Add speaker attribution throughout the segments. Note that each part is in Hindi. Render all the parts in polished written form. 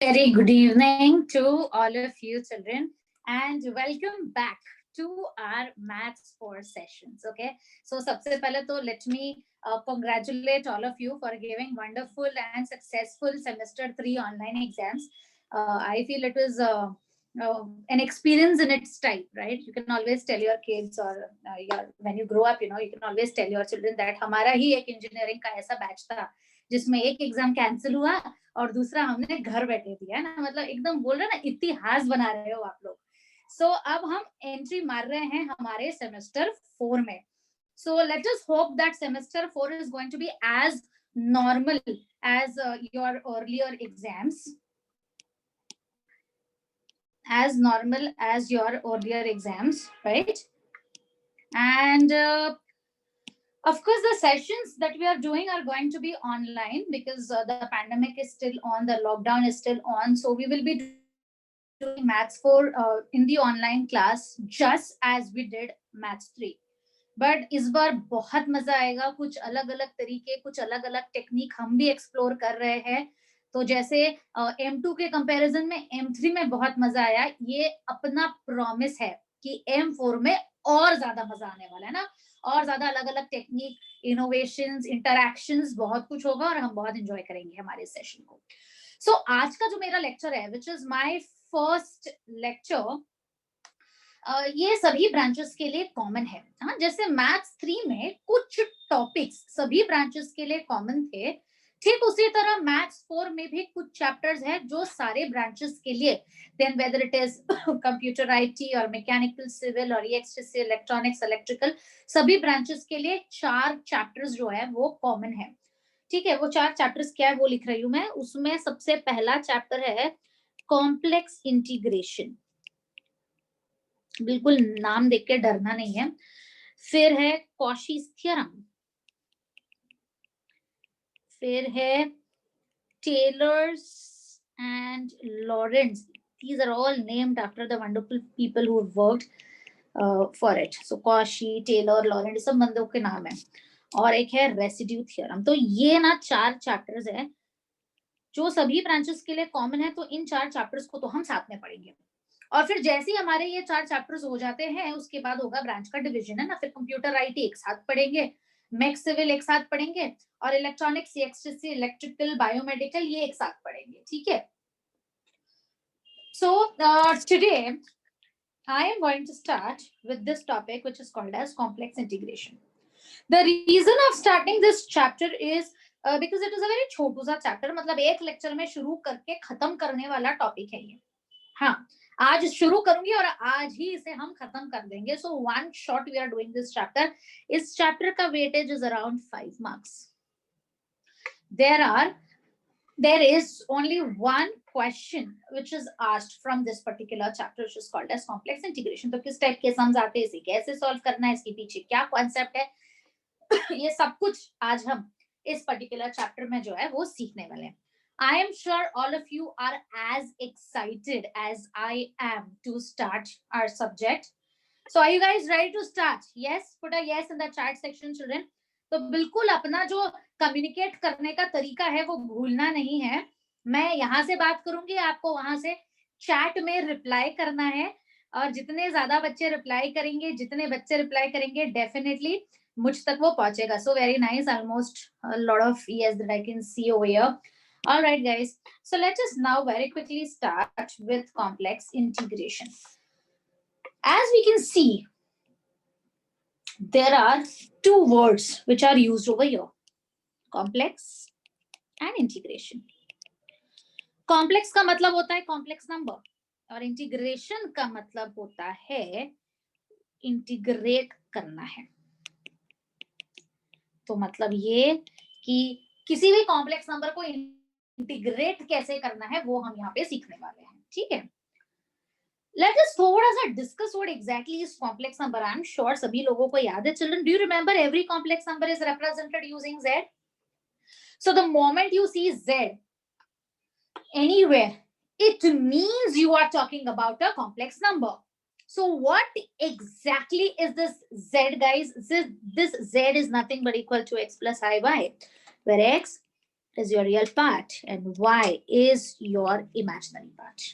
Speaker 1: Very good evening to all of you children and welcome back to our maths 4 sessions. Okay, so सबसे पहले तो let me congratulate all of you for giving wonderful and successful semester 3 online exams. I feel it was an experience in its type, right? You can always tell your kids or when you grow up, you can always tell your children that हमारा ही एक engineering का ऐसा batch था जिसमें एक एग्जाम कैंसिल हुआ और दूसरा हमने घर बैठे दिया ना, मतलब एकदम बोल रहे ना, इतिहास बना रहे हो आप लोग. सो अब हम एंट्री मार रहे हैं हमारे सेमेस्टर 4 में. So let us hope that semester 4 is going to be as normal as your earlier exams, as normal as your earlier exams, right? And of course, the sessions that we are doing are going to be online because the pandemic is still on, the lockdown is still on. So we will be doing maths 4 in the online class just as we did maths 3. But इस बार बहुत मजा आएगा, कुछ अलग अलग तरीके, कुछ अलग अलग टेक्निक हम भी एक्सप्लोर कर रहे हैं. तो जैसे M2 के कंपैरिजन में M3 में बहुत मजा आया, ये अपना प्रॉमिस है कि M4 में और ज्यादा मजा आने वाला है ना, और ज्यादा अलग अलग टेक्निक, इनोवेशंस, इंटरैक्शंस, बहुत कुछ होगा और हम बहुत एंजॉय करेंगे हमारे सेशन को. सो आज का जो मेरा लेक्चर है, which is my first lecture, ये सभी ब्रांचेस के लिए कॉमन है. हाँ, जैसे मैथ्स 3 में कुछ टॉपिक्स सभी ब्रांचेस के लिए कॉमन थे, ठीक उसी तरह मैथ्स 4 में भी कुछ चैप्टर्स हैं जो सारे ब्रांचेस के लिए, then whether it is computer IT और मैकेनिकल सिविल और ईएक्सटीसी, इलेक्ट्रॉनिक्स, इलेक्ट्रिकल, सभी ब्रांचेस के लिए 4 चैप्टर्स जो है वो कॉमन है. ठीक है, वो 4 चैप्टर्स क्या है वो लिख रही हूं मैं. उसमें सबसे पहला चैप्टर है कॉम्प्लेक्स इंटीग्रेशन. बिल्कुल नाम देख के डरना नहीं है. फिर है कॉशीज थ्योरम, फिर है Taylor's and Laurent's. These are all named after the wonderful people who have worked for it. So Cauchy, Taylor, Lorentz, सब बंदों के नाम है. और एक है रेसिड्यू थ्योरम. तो ये ना 4 चैप्टर्स है जो सभी ब्रांचेस के लिए कॉमन है. तो इन 4 चैप्टर्स को तो हम साथ में पढ़ेंगे, और फिर जैसे ही हमारे ये 4 चैप्टर्स हो जाते हैं उसके बाद होगा ब्रांच का डिवीजन, है ना. फिर कंप्यूटर आईटी एक साथ पढ़ेंगे, मैक सिविल एक साथ पढ़ेंगे, और इलेक्ट्रॉनिक्स, ईएक्सटीसी, इलेक्ट्रिकल, बायोमेडिकल ये एक साथ पढ़ेंगे. ठीक है. So today I am going to start with this topic which is called as complex integration. The reason of starting this chapter is because it is a very छोटू सा चैप्टर, मतलब एक लेक्चर में शुरू करके खत्म करने वाला टॉपिक है ये. हाँ, आज शुरू करूंगी और आज ही इसे हम खत्म कर देंगे. So one shot we are doing this chapter. इस चैप्टर का weightage is around 5 marks. there is only one question which is asked from this particular chapter which is called as complex integration. तो किस टाइप के सम्स आते हैं, इसे कैसे सॉल्व करना है, इसके पीछे क्या कॉन्सेप्ट है, ये सब कुछ आज हम इस पर्टिकुलर चैप्टर में जो है वो सीखने वाले हैं. I am sure all of you are as excited as I am to start our subject. So are you guys ready to start? Yes, put a yes in the chat section, children. तो बिल्कुल अपना जो कम्युनिकेट करने का तरीका है वो भूलना नहीं है. मैं यहाँ से बात करूंगी, आपको वहां से चैट में रिप्लाई करना है, और जितने ज्यादा बच्चे रिप्लाई करेंगे, जितने बच्चे रिप्लाई करेंगे, डेफिनेटली मुझ तक वो पहुंचेगा. So very nice, almost a lot of yes that I can see over here. All right guys, so let us now very quickly start with complex integration. As we can see, there are 2 words which are used over here: complex and integration. complex का मतलब होता है complex number, और integration का मतलब होता है integrate करना है. तो मतलब ये कि किसी भी कॉम्प्लेक्स नंबर को इंटीग्रेट कैसे करना है वो हम यहाँ पे सीखने वाले हैं. ठीक है. Let us थोड़ा सा discuss what exactly is complex number. I am sure सभी लोगों को याद है. Children, do you remember every complex number is represented using z? So the moment you see z anywhere, it means you are talking about a complex number. So what exactly is this z, guys? This z is nothing but equal to x plus iy, where x is your real part and y is your imaginary part.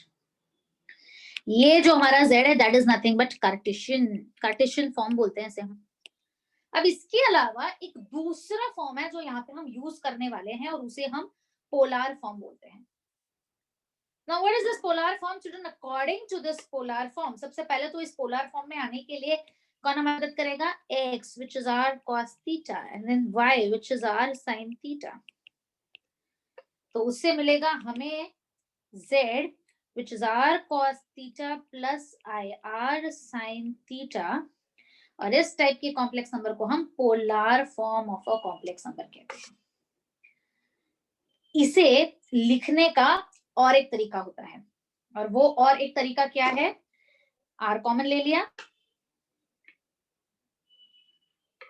Speaker 1: ये जो हमारा z है that is nothing but Cartesian form बोलते हैं इसे हम. अब इसके अलावा एक दूसरा फॉर्म है जो यहाँ पे हम यूज करने वाले हैं और उसे हम पोलर फॉर्म बोलते हैं. Now what is this polar form children? According to this polar form, सबसे पहले तो इस polar form में आने के लिए कौन हमारी मदद करेगा? x which is our cos theta and then y which is our sin theta. तो उससे मिलेगा हमें z which is our cos theta plus I r sin theta. और इस टाइप के कॉम्प्लेक्स नंबर को हम polar form of a complex number कहते हैं. इसे लिखने का और एक तरीका होता है और वो और एक तरीका क्या है? r कॉमन ले लिया,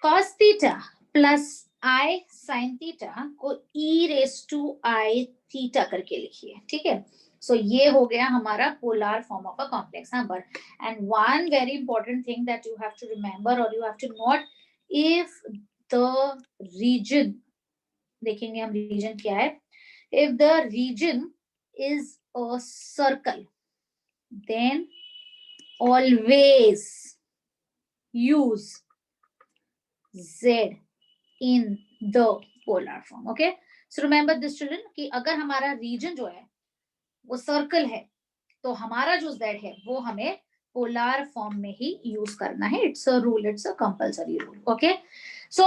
Speaker 1: cos theta plus i sin theta को e raise to i theta करके लिखिए. ठीक है, सो ये हो गया हमारा polar form of a complex number. And one very important thing that you have to remember और you have to note, if the region, देखेंगे हम रीजन क्या है, if the region is a circle, then always use z in the polar form. Okay, so remember this children कि अगर हमारा region जो है वो सर्कल है तो हमारा जो z है वो हमें पोलर फॉर्म में ही यूज करना है. It's a rule, it's a compulsory rule. Okay, so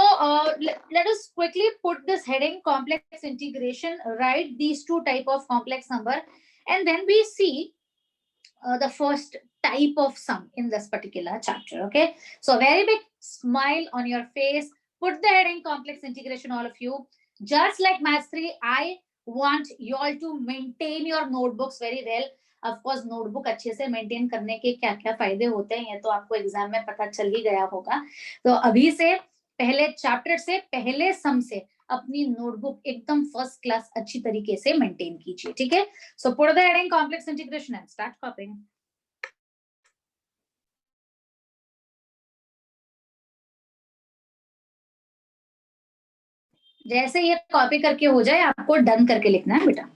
Speaker 1: let us quickly put this heading complex integration, write these two type of complex number and then we see the first type of sum in this particular chapter. Okay, so very big smile on your face, put the heading complex integration all of you. Just like maths 3, I want you all to maintain your notebooks very well. Of course notebook अच्छे से मेंटेन करने के क्या क्या फायदे होते हैं ये तो आपको एग्जाम में पता चल ही गया होगा. तो अभी से पहले चैप्टर से पहले सम से अपनी नोटबुक एकदम फर्स्ट क्लास अच्छी तरीके से मेंटेन कीजिए. ठीक है, so put the heading complex integration and start कॉपिंग. जैसे ये कॉपी करके हो जाए आपको डन करके लिखना है बेटा.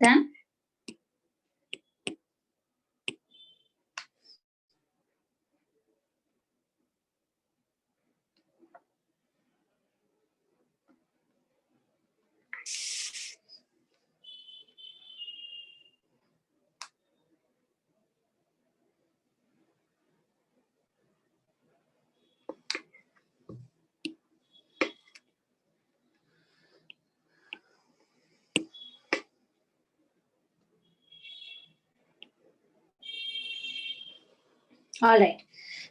Speaker 1: Done. All right.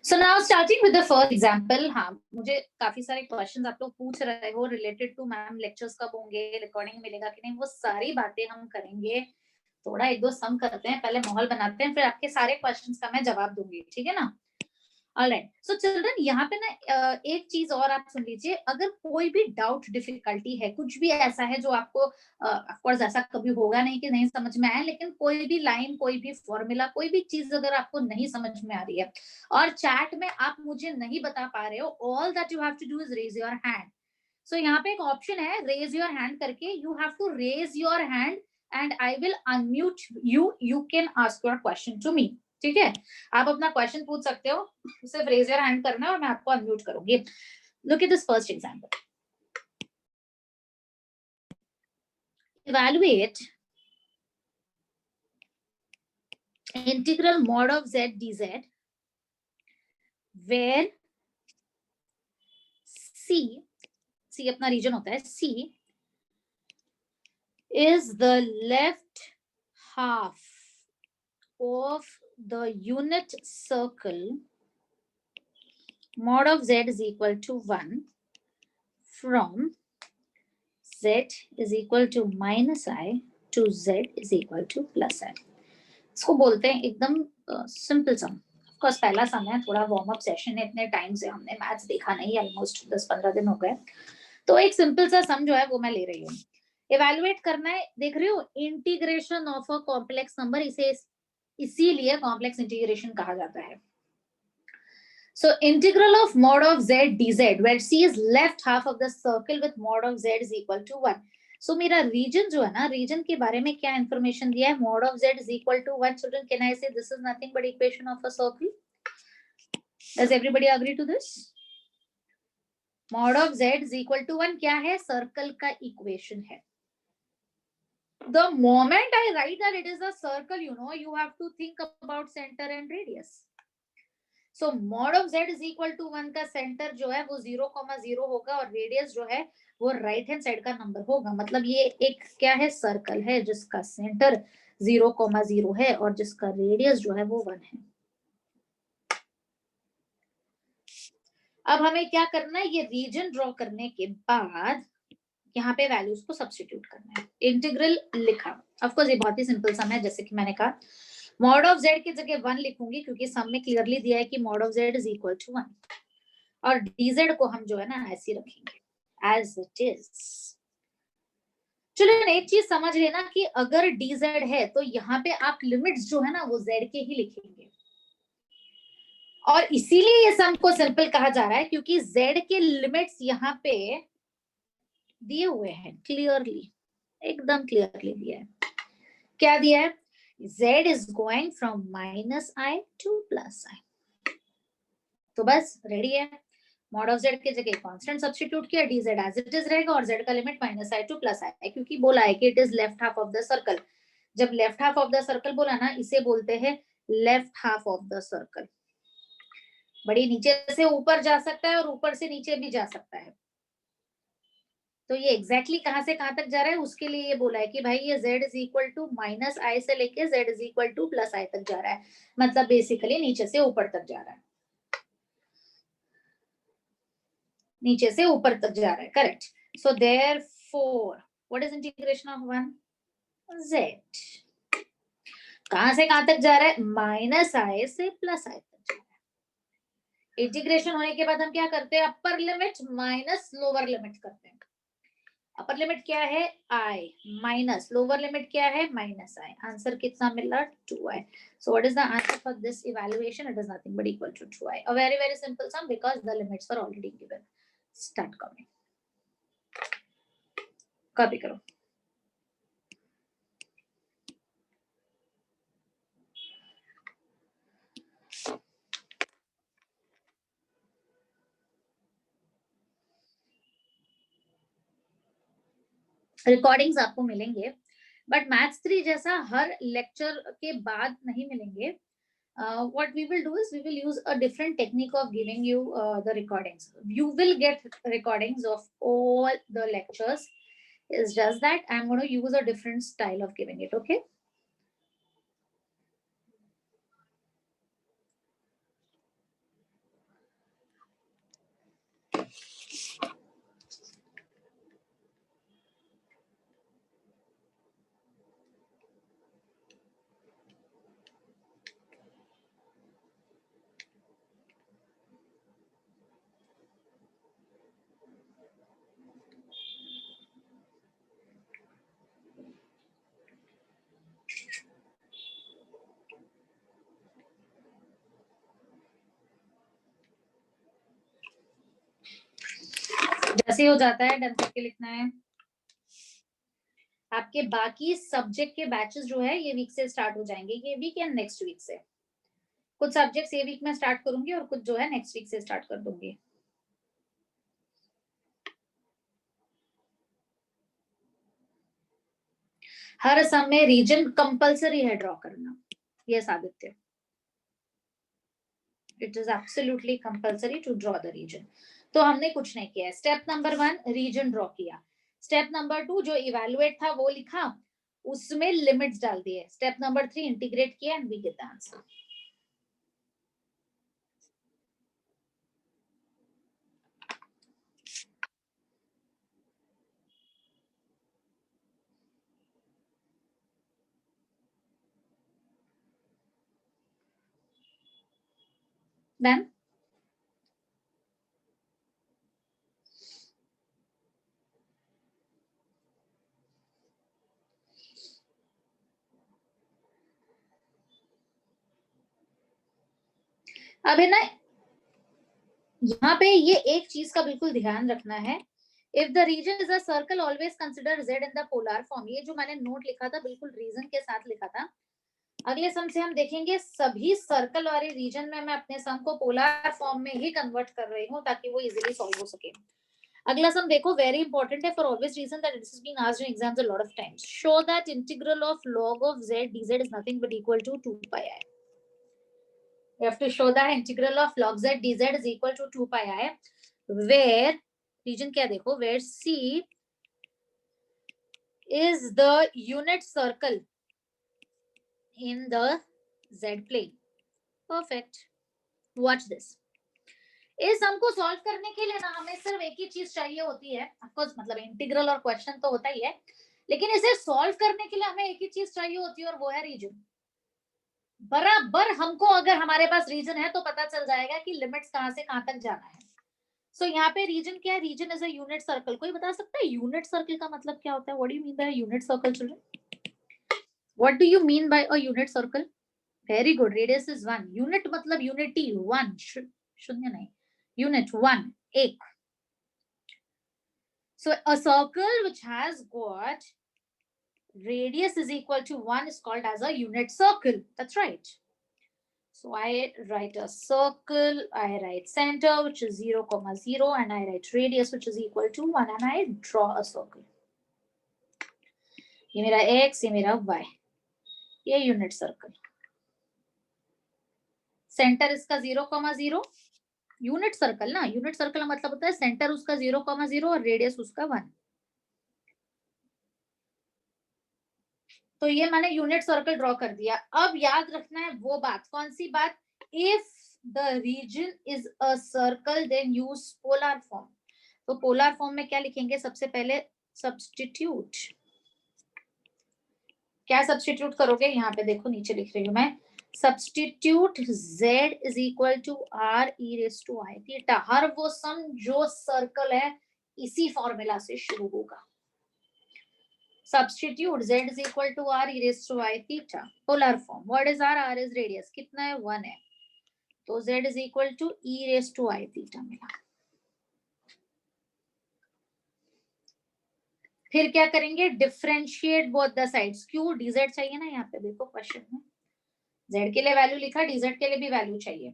Speaker 1: So now starting with the first example, हाँ मुझे काफी सारे क्वेश्चंस आप लोग पूछ रहे हो रिलेटेड टू मैम लेक्चर्स कब होंगे, रिकॉर्डिंग मिलेगा कि नहीं, वो सारी बातें हम करेंगे थोड़ा एक दो सम करते हैं, पहले माहौल बनाते हैं, फिर आपके सारे क्वेश्चंस का मैं जवाब दूंगी, ठीक है ना। ऑलराइट, सो चिल्ड्रन यहाँ पे ना एक चीज और आप सुन लीजिए, अगर कोई भी डाउट डिफिकल्टी है, कुछ भी ऐसा है जो आपको, ऑफ कोर्स ऐसा कभी होगा नहीं कि नहीं समझ में आया, लेकिन कोई भी लाइन, कोई भी फॉर्मूला, कोई भी चीज अगर आपको नहीं समझ में आ रही है और चैट में आप मुझे नहीं बता पा रहे हो, all that you have to do is raise your hand. So यहाँ पे एक ऑप्शन है रेज योर हैंड करके, you have to raise your hand and I will unmute you, you can ask your question to me, ठीक है। आप अपना क्वेश्चन पूछ सकते हो, सिर्फ रेज योर हैंड करना है और मैं आपको अनम्यूट करूंगी। Look at this first example, evaluate integral mod of z dz where c अपना रीजन होता है, c is the left half of the unit circle mod of z is equal to 1 from z is equal to minus I to z is equal to plus I। इसको बोलते हैं एकदम सिंपल सम। ऑफ कोर्स पहला सम है, थोड़ा वार्म अप सेशन है, इतने टाइम से हमने मैथ्स देखा नहीं, ऑलमोस्ट 10-15 दिन हो गए, तो एक सिंपल सा सम जो है वो मैं ले रही हूँ। इवैल्यूएट करना है, देख रही हो, integration of a complex number, इसे इसीलिए कॉम्प्लेक्स इंटीग्रेशन कहा जाता है। So integral of mod of z dz where c is left half of the circle with mod of z is equal to 1। So मेरा रीजन जो है ना, रीजन के बारे में क्या इंफॉर्मेशन दिया है, mod of z is equal to 1। Children, can I say this is nothing but equation of a circle? Does everybody agree to this? Mod of z is equal to 1 क्या है, सर्कल का इक्वेशन है। The moment I write that it is a circle, you know, you have to think about center and radius। So mod of z is equal to 1 का सेंटर जो है वो 0,0 होगा और रेडियस जो है वो राइट हैंड साइड का नंबर होगा। मतलब ये एक क्या है, सर्कल है जिसका सेंटर 0,0 है और जिसका रेडियस जो है वो 1 है। अब हमें क्या करना है, ये रीजन ड्रॉ करने के बाद यहाँ पे वैल्यूज को सब्स्टिट्यूट करना है। इंटीग्रल लिखा, ऑफ कोर्स ये बहुत ही सिंपल सम है, जैसे कि मैंने कहा मॉड ऑफ z की जगह 1 लिखूंगी क्योंकि सम में क्लियरली दिया है कि mod of z is equal to 1 और dz को हम जो है ना ऐसे रखेंगे एज इट इज। चलो एक चीज समझ लेना कि अगर dz है तो यहाँ पे आप लिमिट्स जो है ना वो z के ही लिखेंगे और इसीलिए ये सम को सिंपल कहा जा रहा है क्योंकि z के लिमिट्स यहाँ पे दिए हुए हैं क्लियरली, एकदम क्लियरली दिया है। क्या दिया है, z is going from minus I to plus I। तो बस रेडी है, मॉड ऑफ z के जगह कांस्टेंट सब्स्टिट्यूट किया, dz एज इट इज रहेगा और z का limit minus I to plus I, क्योंकि बोला है कि it is left half of the circle. जब left half of the circle बोला ना, इसे बोलते हैं left half of the circle. बड़ी नीचे से ऊपर जा सकता है और ऊपर से नीचे भी जा सकता है, तो ये एग्जैक्टली कहां से कहां तक जा रहा है उसके लिए ये बोला है कि भाई ये z is equal to minus I से लेके z is equal to plus I तक जा रहा है, मतलब बेसिकली नीचे से ऊपर तक जा रहा है, नीचे से ऊपर तक जा रहा है, correct. So therefore what is integration of 1 z, कहां से कहां तक जा रहा है, माइनस I से प्लस I तक जा रहा है। इंटीग्रेशन होने के बाद हम क्या करते हैं, अपर लिमिट माइनस लोअर लिमिट करते हैं। अपर लिमिट क्या है I माइनस लोअर लिमिट क्या है माइनस I। आंसर कितना मिला 2I। So what is the answer for this evaluation, it is nothing but equal to 2I। A very very simple sum because the limits are already given. Start करो, कॉपी करो। रिकॉर्डिंग्स आपको मिलेंगे बट मैथ्स 3 जैसा हर लेक्चर के बाद नहीं मिलेंगे। What we will do is we will use a different technique of giving you the recordings. You will get recordings of all the lectures. It's just that I'm going to use a different style of giving it, okay? ऐसे हो जाता है, डन करके लिखना है। आपके बाकी सब्जेक्ट के बैचेस जो है ये वीक से स्टार्ट हो जाएंगे, ये वीक या नेक्स्ट वीक से। कुछ सब्जेक्ट्स ये वीक में स्टार्ट करूंगी और कुछ जो है नेक्स्ट वीक से स्टार्ट कर दूंगी। हर समय रीजन कंपलसरी है ड्रॉ करना, yes Aditya, it is absolutely compulsory to draw the region. तो हमने कुछ नहीं किया। स्टेप नंबर 1 रीजन ड्रॉ किया। स्टेप नंबर 2 जो इवैल्यूएट था वो लिखा, उसमें लिमिट्स डाल दिए। स्टेप नंबर 3 इंटीग्रेट किया and we get the answer. Then अब है ना, यहाँ पे ये एक चीज का बिल्कुल ध्यान रखना है। If the region is a circle always consider Z in the polar form. ये जो मैंने नोट लिखा था बिल्कुल रीजन के साथ लिखा था। अगले सम से हम देखेंगे सभी सर्कल वाले रीजन में मैं अपने सम को पोलर फॉर्म में ही कन्वर्ट कर रही हूँ ताकि वो इजीली सॉल्व हो सके। अगला सम देखो, वेरी इंपॉर्टेंट है for obvious reason that it is been asked in exams a lot of times. Show that integral of log of z dz is nothing but equal to 2 pi I. You have to show that integral of log z dz is equal to 2 pi I, where region क्या देखो, where C is the unit circle in the z plane. Perfect. Watch this. इस सम को सॉल्व करने के लिए ना हमें सिर्फ एक ही चीज चाहिए होती है। ऑफ कोर्स मतलब इंटीग्रल और क्वेश्चन तो होता ही है, लेकिन इसे सॉल्व करने के लिए हमें एक ही चीज चाहिए होती है और वो है रीजन। बराबर हमको अगर हमारे पास रीजन है तो पता चल जाएगा कि लिमिट्स कहां से कहां तक जाना है। सो यहाँ पे रीजन क्या है? Region is a unit circle. कोई बता सकता है यूनिट सर्कल का मतलब क्या होता है? What do you mean by unit circle children? What do you mean by a unit circle? Very good, radius is 1। Unit मतलब यूनिटी, 1, शून्य नहीं, यूनिट 1, एक। So a circle which has got radius is equal to 1 is called as a unit circle. That's right. So I write a circle, I write center which is 0, 0, and I write radius which is equal to 1, and I draw a circle. ये मेरा x, ये मेरा y, ये यूनिट सर्कल। सेंटर इसका 0, 0, यूनिट सर्कल ना, यूनिट सर्कल का मतलब होता है सेंटर उसका 0, 0 और रेडियस उसका 1। तो ये मैंने यूनिट सर्कल ड्रॉ कर दिया। अब याद रखना है वो बात, कौन सी बात? If the region is a circle then use polar form. तो पोलर फॉर्म में क्या लिखेंगे? सबसे पहले सब्स्टिट्यूट। क्या सब्स्टिट्यूट करोगे? यहाँ पे देखो नीचे लिख रही हूं मैं, substitute z is equal to r e raise to i theta. हर वो सम जो सर्कल है इसी फॉर्मूला से शुरू होगा। Substitute z is equal to r e raised to I theta. Polar form. What is r? R is radius. कितना है? 1 है। तो z is equal to e raised to I theta मिला। फिर क्या करेंगे? Differentiate both the sides. क्यों? dz चाहिए ना यहाँ पे, देखो क्वेश्चन में z के लिए वैल्यू लिखा, dz के लिए भी वैल्यू चाहिए।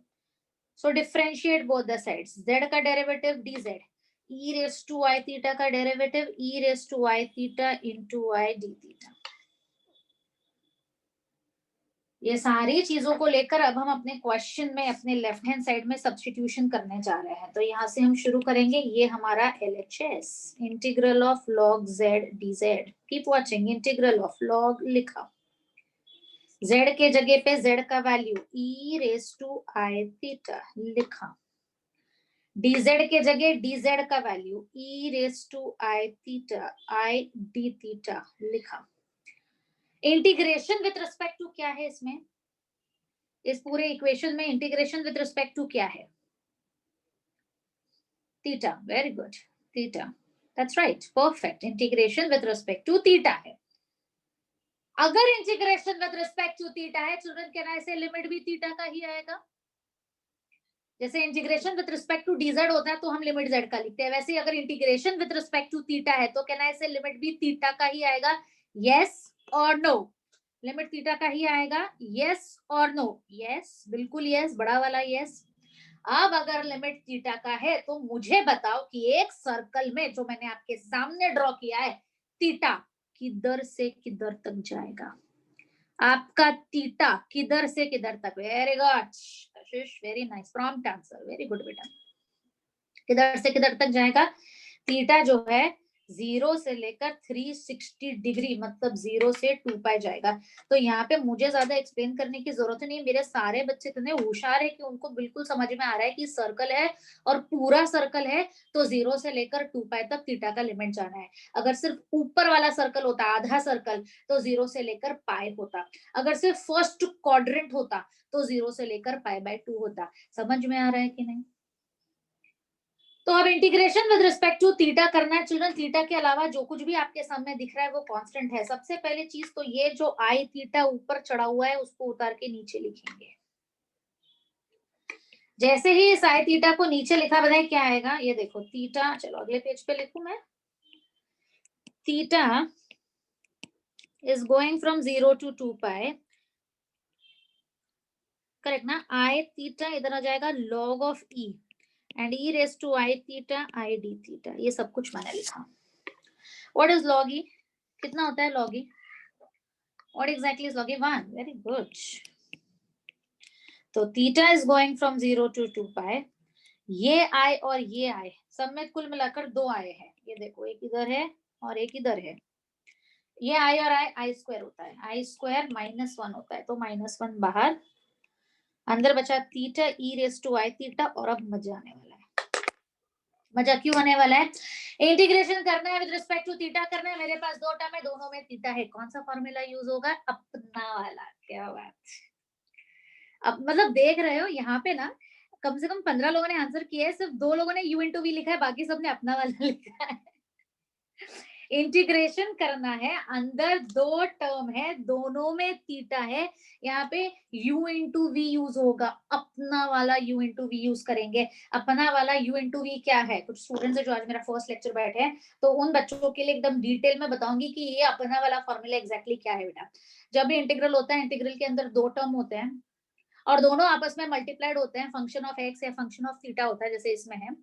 Speaker 1: सो differentiate both the sides. z का derivative dz, e raised to I theta का derivative e raised to I theta into I d theta। ये सारी चीजों को लेकर अब हम अपने क्वेश्चन में अपने लेफ्ट हैंड साइड में सब्स्टिट्यूशन करने जा रहे हैं। तो यहाँ से हम शुरू करेंगे। ये हमारा LHS, integral of log z dz। Keep watching. Integral of log लिखा, z के जगह पे z का value e raise to I theta लिखा, dz के जगह dz का value e raise to I theta I d theta लिखा। इंटीग्रेशन विथ रिस्पेक्ट टू क्या है इसमें? इस पूरे इक्वेशन में इंटीग्रेशन विद रिस्पेक्ट टू क्या है? Theta. Very good, theta, that's right, perfect. Integration with respect to theta है। अगर integration with respect to theta है children, can I say limit भी थीटा का ही आएगा? जैसे integration with respect to dz होता है तो हम लिमिट z का लिखते हैं, वैसे अगर integration with respect to theta है तो कैन आई से लिमिट भी थीटा का ही आएगा, यस और नो, लिमिट थीटा का ही आएगा, यस और नो, यस बिल्कुल यस, बड़ा वाला यस। अब अगर लिमिट थीटा का है तो मुझे बताओ कि एक सर्कल में जो मैंने आपके सामने ड्रॉ किया है, थीटा किधर से किधर तक जाएगा, आपका थीटा किधर से किधर तक, वेरी गुड कशिश, very nice prompt answer, very good बेटा, किधर से किधर तक जाएगा, थीटा जो है 0 से लेकर 360 डिग्री मतलब 0 से 2 पाई जाएगा। तो यहाँ पे मुझे ज्यादा एक्सप्लेन करने की जरूरत नहीं, मेरे सारे बच्चे इतने होशियार है कि उनको बिल्कुल समझ में आ रहा है कि सर्कल है और पूरा सर्कल है तो 0 से लेकर 2 पाई तक थीटा का लिमिट जाना है। अगर सिर्फ ऊपर वाला सर्कल होता, आधा सर्कल, तो 0 से लेकर पाई होता। अगर सिर्फ फर्स्ट क्वाड्रेंट होता तो 0 से लेकर पाई बाय 2 होता। समझ में आ रहा है कि नहीं? तो अब integration with respect to theta करना है चिल्ड्रन। थीटा के अलावा जो कुछ भी आपके सामने दिख रहा है वो कांस्टेंट है। सबसे पहले चीज तो ये जो आई थीटा ऊपर चढ़ा हुआ है उसको उतार के नीचे लिखेंगे। जैसे ही इस आई थीटा को नीचे लिखा, बताए क्या आएगा, ये देखो थीटा, चलो अगले पेज पे लिखूं मैं, theta is going from 0 to 2 pi, correct ना, आई थीटा इधर आ जाएगा log of e and e raised to I theta I d theta, ये सब कुछ मैंने लिखा। What is log e? कितना होता है log e? What exactly is log e? 1. Very good. तो theta is going from 0 to 2 pi. ये I और ये I सब में कुल मिलाकर 2 आए हैं। ये देखो एक इधर है और एक इधर है। ये I और I स्क्वायर होता है। I स्क्वायर -1 होता है तो -1 बाहर, अंदर बचा theta e raise to I theta. और अब मजा आने वाला है। मजा क्यों आने वाला है? इंटीग्रेशन करना है विद रिस्पेक्ट टू थीटा करना है। मेरे पास 2 टर्म है, दोनों में थीटा है। कौन सा फॉर्मूला यूज होगा? अपना वाला। क्या बात, अब मतलब देख रहे हो यहाँ पे ना, कम से कम 15 लोगों ने आंसर किया है, सिर्फ 2 लोगों ने u इंटू वी लिखा है, बाकी सबने अपना वाला लिखा है। इंटीग्रेशन करना है, अंदर 2 टर्म है, दोनों में थीटा है, यहाँ पे u इंटू वी यूज होगा, अपना वाला u इंटू वी यूज करेंगे। अपना वाला u इंटू वी क्या है? कुछ स्टूडेंट्स है जो आज मेरा फर्स्ट लेक्चर बैठे हैं, तो उन बच्चों के लिए एकदम डिटेल में बताऊंगी कि ये अपना वाला फॉर्मूला एग्जैक्टली क्या है बेटा। जब भी इंटीग्रल होता है, इंटीग्रल के अंदर 2 टर्म होते हैं और दोनों आपस में मल्टीप्लाइड होते हैं, फंक्शन ऑफ एक्स या फंक्शन ऑफ थीटा होता है जैसे इसमें है,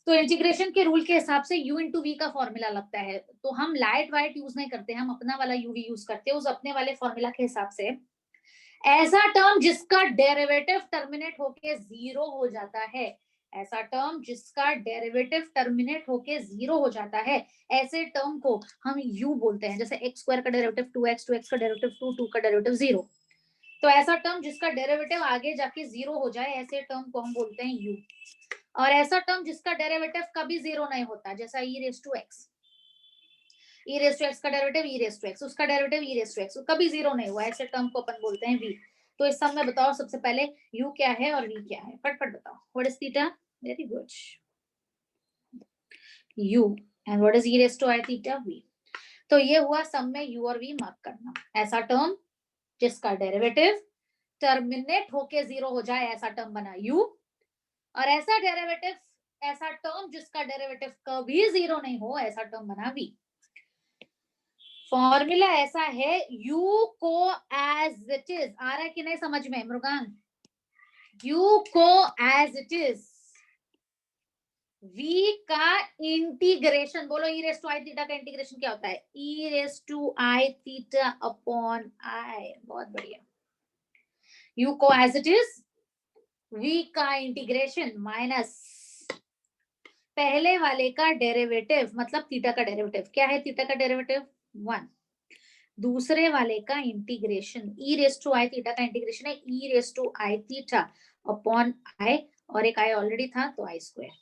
Speaker 1: तो इंटीग्रेशन के रूल के हिसाब से u इंटू वी का फॉर्मूला लगता है। तो हम लाइट वाइट यूज नहीं करते, हम अपना वाला u वी यूज करते हैं उस अपने वाले फॉर्मूला के हिसाब से। ऐसा टर्म जिसका डेरिवेटिव टर्मिनेट होके 0 हो जाता है, ऐसा टर्म जिसका डेरिवेटिव टर्मिनेट होके 0 हो जाता है, ऐसे टर्म को हम u बोलते हैं। जैसे x स्क्वायर का डेरिवेटिव 2x, 2x का डेरिवेटिव 2, 2 का डेरिवेटिव 0। तो ऐसा टर्म जिसका डेरिवेटिव आगे जाके 0 हो जाए, ऐसे टर्म को हम बोलते हैं u। और ऐसा टर्म जिसका डेरिवेटिव कभी 0 नहीं होता, जैसा e raise to x, e raise to x का derivative e raise to x, उसका derivative e raise to x, कभी 0 नहीं हुआ, ऐसे टर्म को अपन बोलते हैं v। तो इस सब में बताओ सबसे पहले u क्या है और v क्या है, फटफट बताओ। What is theta? Very good, u। And what is e raise to I theta? v। तो ये हुआ सब में u और v मार्क करना। ऐसा टर्म जिसका डेरिवेटिव टर्मिनेट होके 0 हो जाए, ऐसा टर्म बना u। और ऐसा डेरिवेटिव, ऐसा टर्म जिसका डेरिवेटिव कभी 0 नहीं हो, ऐसा टर्म बना v। फॉर्मूला ऐसा है, u को एज इट इज, आ रहा है कि नहीं समझ में मृगांक? u को एज इट इज, v का इंटीग्रेशन, बोलो e raise to I theta का इंटीग्रेशन क्या होता है? e raise to I theta upon i। बहुत बढ़िया। u को एज इट इज, v का इंटीग्रेशन माइनस पहले वाले का डेरिवेटिव, मतलब थीटा का डेरिवेटिव क्या है? थीटा का डेरिवेटिव 1। दूसरे वाले का integration e raise to I theta का इंटीग्रेशन है e raise to I theta upon i, और एक i ऑलरेडी था तो i स्क्वायर।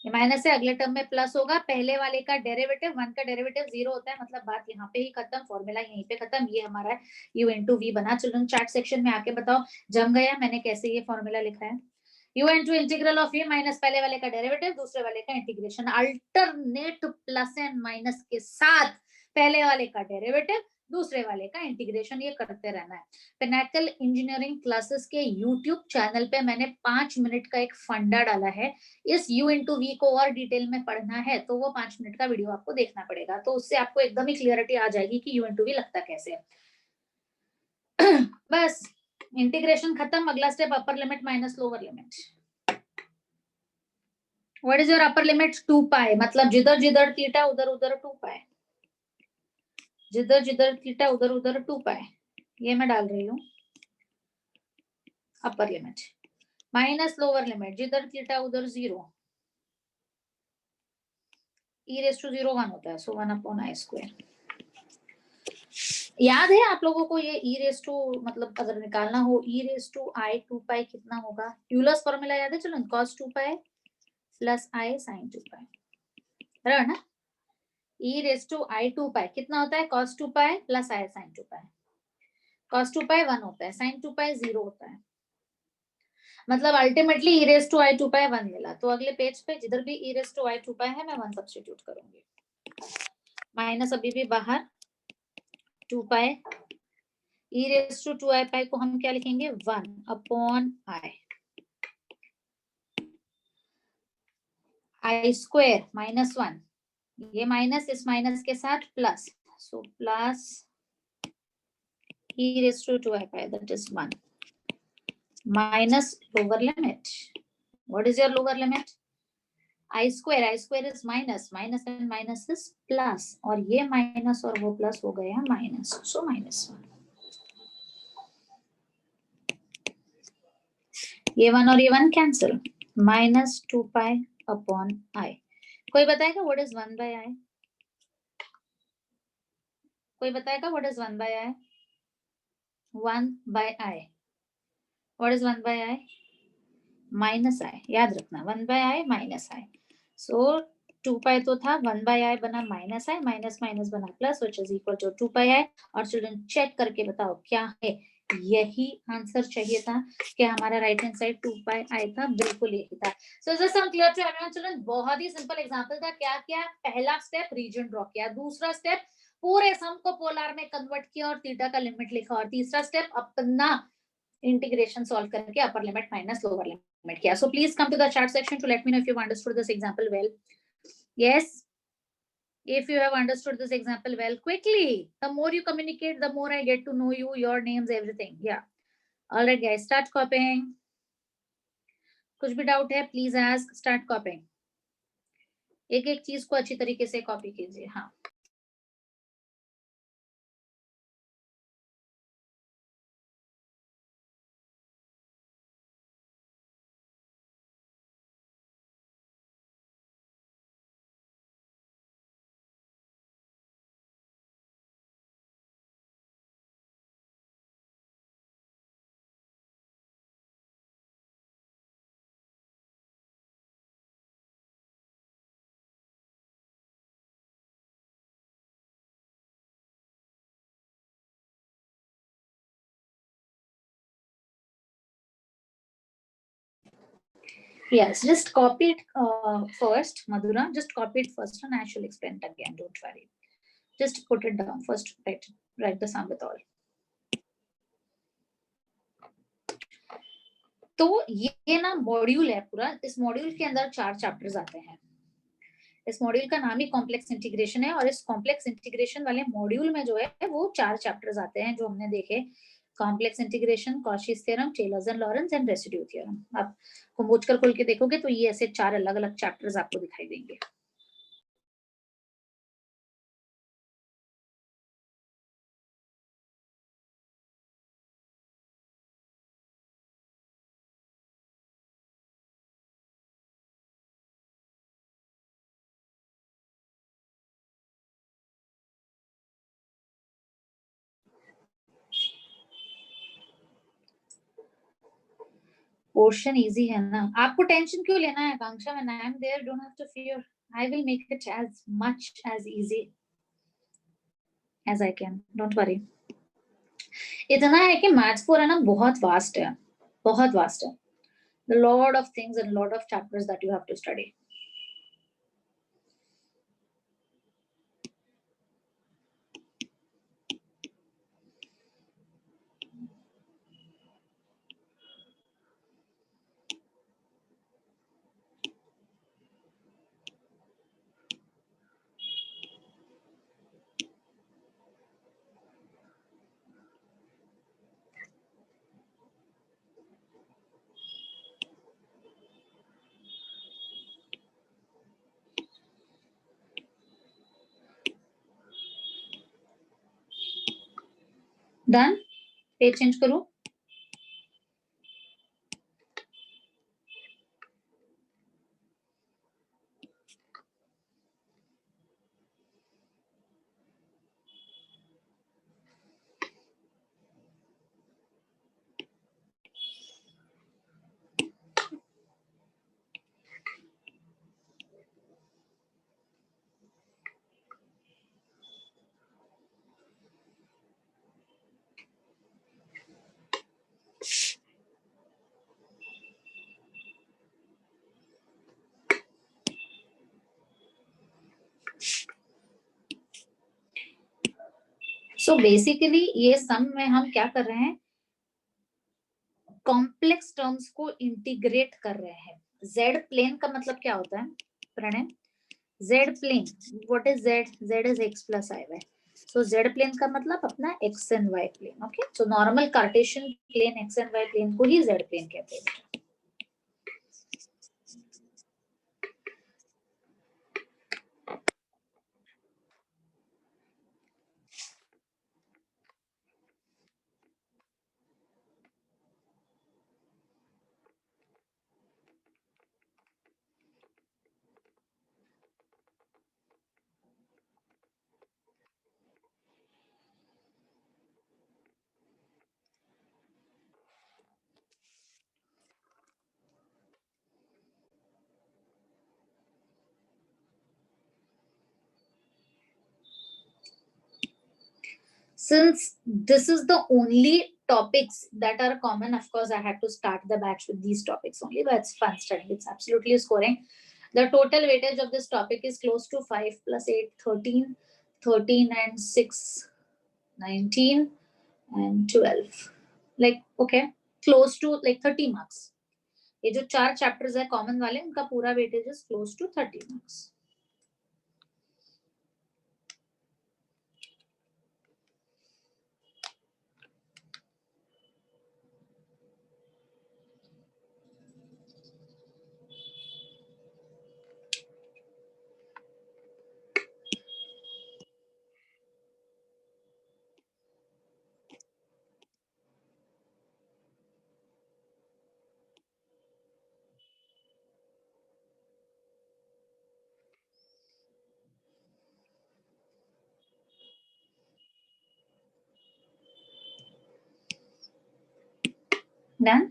Speaker 1: ये माइनस है, अगले टर्म में प्लस होगा। पहले वाले का डेरिवेटिव 1 का डेरिवेटिव 0 होता है, मतलब बात यहाँ पे ही खत्म, फॉर्मूला यहीं पे खत्म। ये हमारा u इंटू वी बना। चिल्ड्रन चैट सेक्शन में आके बताओ जम गया मैंने कैसे ये फॉर्मूला लिखा है? u into integral of a minus पहले वाले का डेरिवेटिव, दूसरे वाले का integration, alternate plus and minus के साथ पहले वाले का डेरिवेटिव, दूसरे वाले का इंटीग्रेशन ये करते रहना है। पिनाकल इंजीनियरिंग क्लासेस के यूट्यूब चैनल पे मैंने 5 मिनट का एक फंडा डाला है। इस U इंटू वी को और डिटेल में पढ़ना है तो वो 5 मिनट का वीडियो आपको देखना पड़ेगा, तो उससे आपको एकदम ही क्लियरिटी आ जाएगी कि U इंटू वी लगता कैसे है। बस इंटीग्रेशन खत्म, अगला step upper limit minus lower limit. What is your upper limit? 2 पाई, मतलब जिधर जिधर थीटा उधर उधर 2 पाई, जिधर जिधर थीटा उधर उधर 2 पाई, ये मैं डाल रही हूँ अपर लिमिट। माइनस लोअर लिमिट, जिधर थीटा उधर 0, e रेस टू 0 1 होता है, सो 1 अपॉन आई स्क्वायर। याद है आप लोगों को ये e रेस टू, मतलब अगर निकालना हो e रेस टू आई 2 पाई कितना होगा? यूलर्स फॉर्मूला याद है? चलो cos 2 पाई प्लस आई sin 2 पाई, बराबर ना? e रेस टू आई 2 पाई कितना होता है? cos 2 पाई प्लस आई sin 2 पाई। cos 2 पाई 1 होता है, sin 2 पाई 0 होता है, मतलब अल्टीमेटली e रेस टू आई 2 पाई 1 मिला। तो अगले पेज पे जिधर भी e रेस टू आई 2 पाई है मैं 1 सब्स्टिट्यूट करूंगी। माइनस अभी भी बाहर, 2 पाई e रेस टू 2 आई पाई को हम क्या लिखेंगे? 1 अपॉन आई स्क्वायर माइनस 1, ये माइनस इस माइनस के साथ plus, so plus e raise to 2 I pi that is 1 minus lower limit. What is your lower limit? I square is minus, minus and minus is plus, और ये माइनस और वो प्लस हो गया माइनस, सो माइनस 1। ये 1 और ये 1 cancel, minus 2 pi upon i. कोई बताएगा व्हाट इज 1 बाय आई? कोई बताएगा what is 1 by i? 1 by i, what is 1 by i? Minus i, याद रखना 1 बाय आई माइनस आई। सो 2 पाई तो था, 1 बाय आई बना माइनस आई, माइनस माइनस बना plus, which is equal to 2 pi I. और चिल्ड्रन चेक करके बताओ क्या है? यही आंसर चाहिए था कि हमारा right hand side 2 pi I था, बिल्कुल यही था। So is this sum clear to everyone children? बहुत ही सिंपल एग्जांपल था। क्या किया? पहला स्टेप रीजन ड्रॉ किया, दूसरा स्टेप पूरे सम को पोलर में कन्वर्ट किया और थीटा का लिमिट लिखा, और तीसरा स्टेप अपना इंटीग्रेशन सॉल्व करके upper limit minus lower limit किया। So please come to the chat section to let me know if you've understood this example well. Yes, if you have understood this example well, quickly. The more you communicate, the more I get to know you, your names, everything. Yeah. All right, guys, start copying. कुछ भी डाउट है प्लीज आस्क, स्टार्ट कॉपिंग। एक एक चीज को अच्छी तरीके से कॉपी कीजिए। हाँ, yes, just copy it first, Madhura. Just copy it first, and I shall explain it again. Don't worry. Just put it down first. Write the sum with all. तो ये ना मॉड्यूल है पूरा। इस मॉड्यूल के अंदर 4 चैप्टर्स आते हैं। इस मॉड्यूल का नाम ही कॉम्प्लेक्स इंटीग्रेशन है, और इस कॉम्प्लेक्स इंटीग्रेशन वाले मॉड्यूल में जो है वो 4 चैप्टर्स आते हैं जो हमने देखे। Complex integration, Cauchy's theorem, Taylor's and Laurent's and residue theorem. आप खोल खोल के देखोगे तो ये ऐसे 4 अलग अलग चैप्टर्स आपको दिखाई देंगे। पोर्शन इजी है ना, आपको टेंशन क्यों लेना है Akanksha? When I am there, don't have to fear, I will make it as much as easy as I can, don't worry. इतना है कि मैथ्स पूरा ना बहुत वास्ट है, बहुत वास्ट है। The lot of things and lot of chapters that you have to study. Done, page change करूं? सो बेसिकली ये सम में हम क्या कर रहे हैं, कॉम्प्लेक्स टर्म्स को इंटीग्रेट कर रहे हैं। जेड प्लेन का मतलब क्या होता है Pranay? Z plane, what is Z? Z is X plus I Y. So Z plane का मतलब अपना X and Y plane. Okay, so normal Cartesian plane X and Y plane को ही जेड प्लेन कहते हैं। Since this is the only topics that are common, of course I had to start the batch with these topics only, but it's fun studying, it's absolutely scoring. The total weightage of this topic is close to 5 plus 8, 13, 13 and 6, 19 and 12, like okay, close to like 30 marks. ये जो 4 chapters है common वाले, उनका पूरा weightage is close to 30 marks. Done?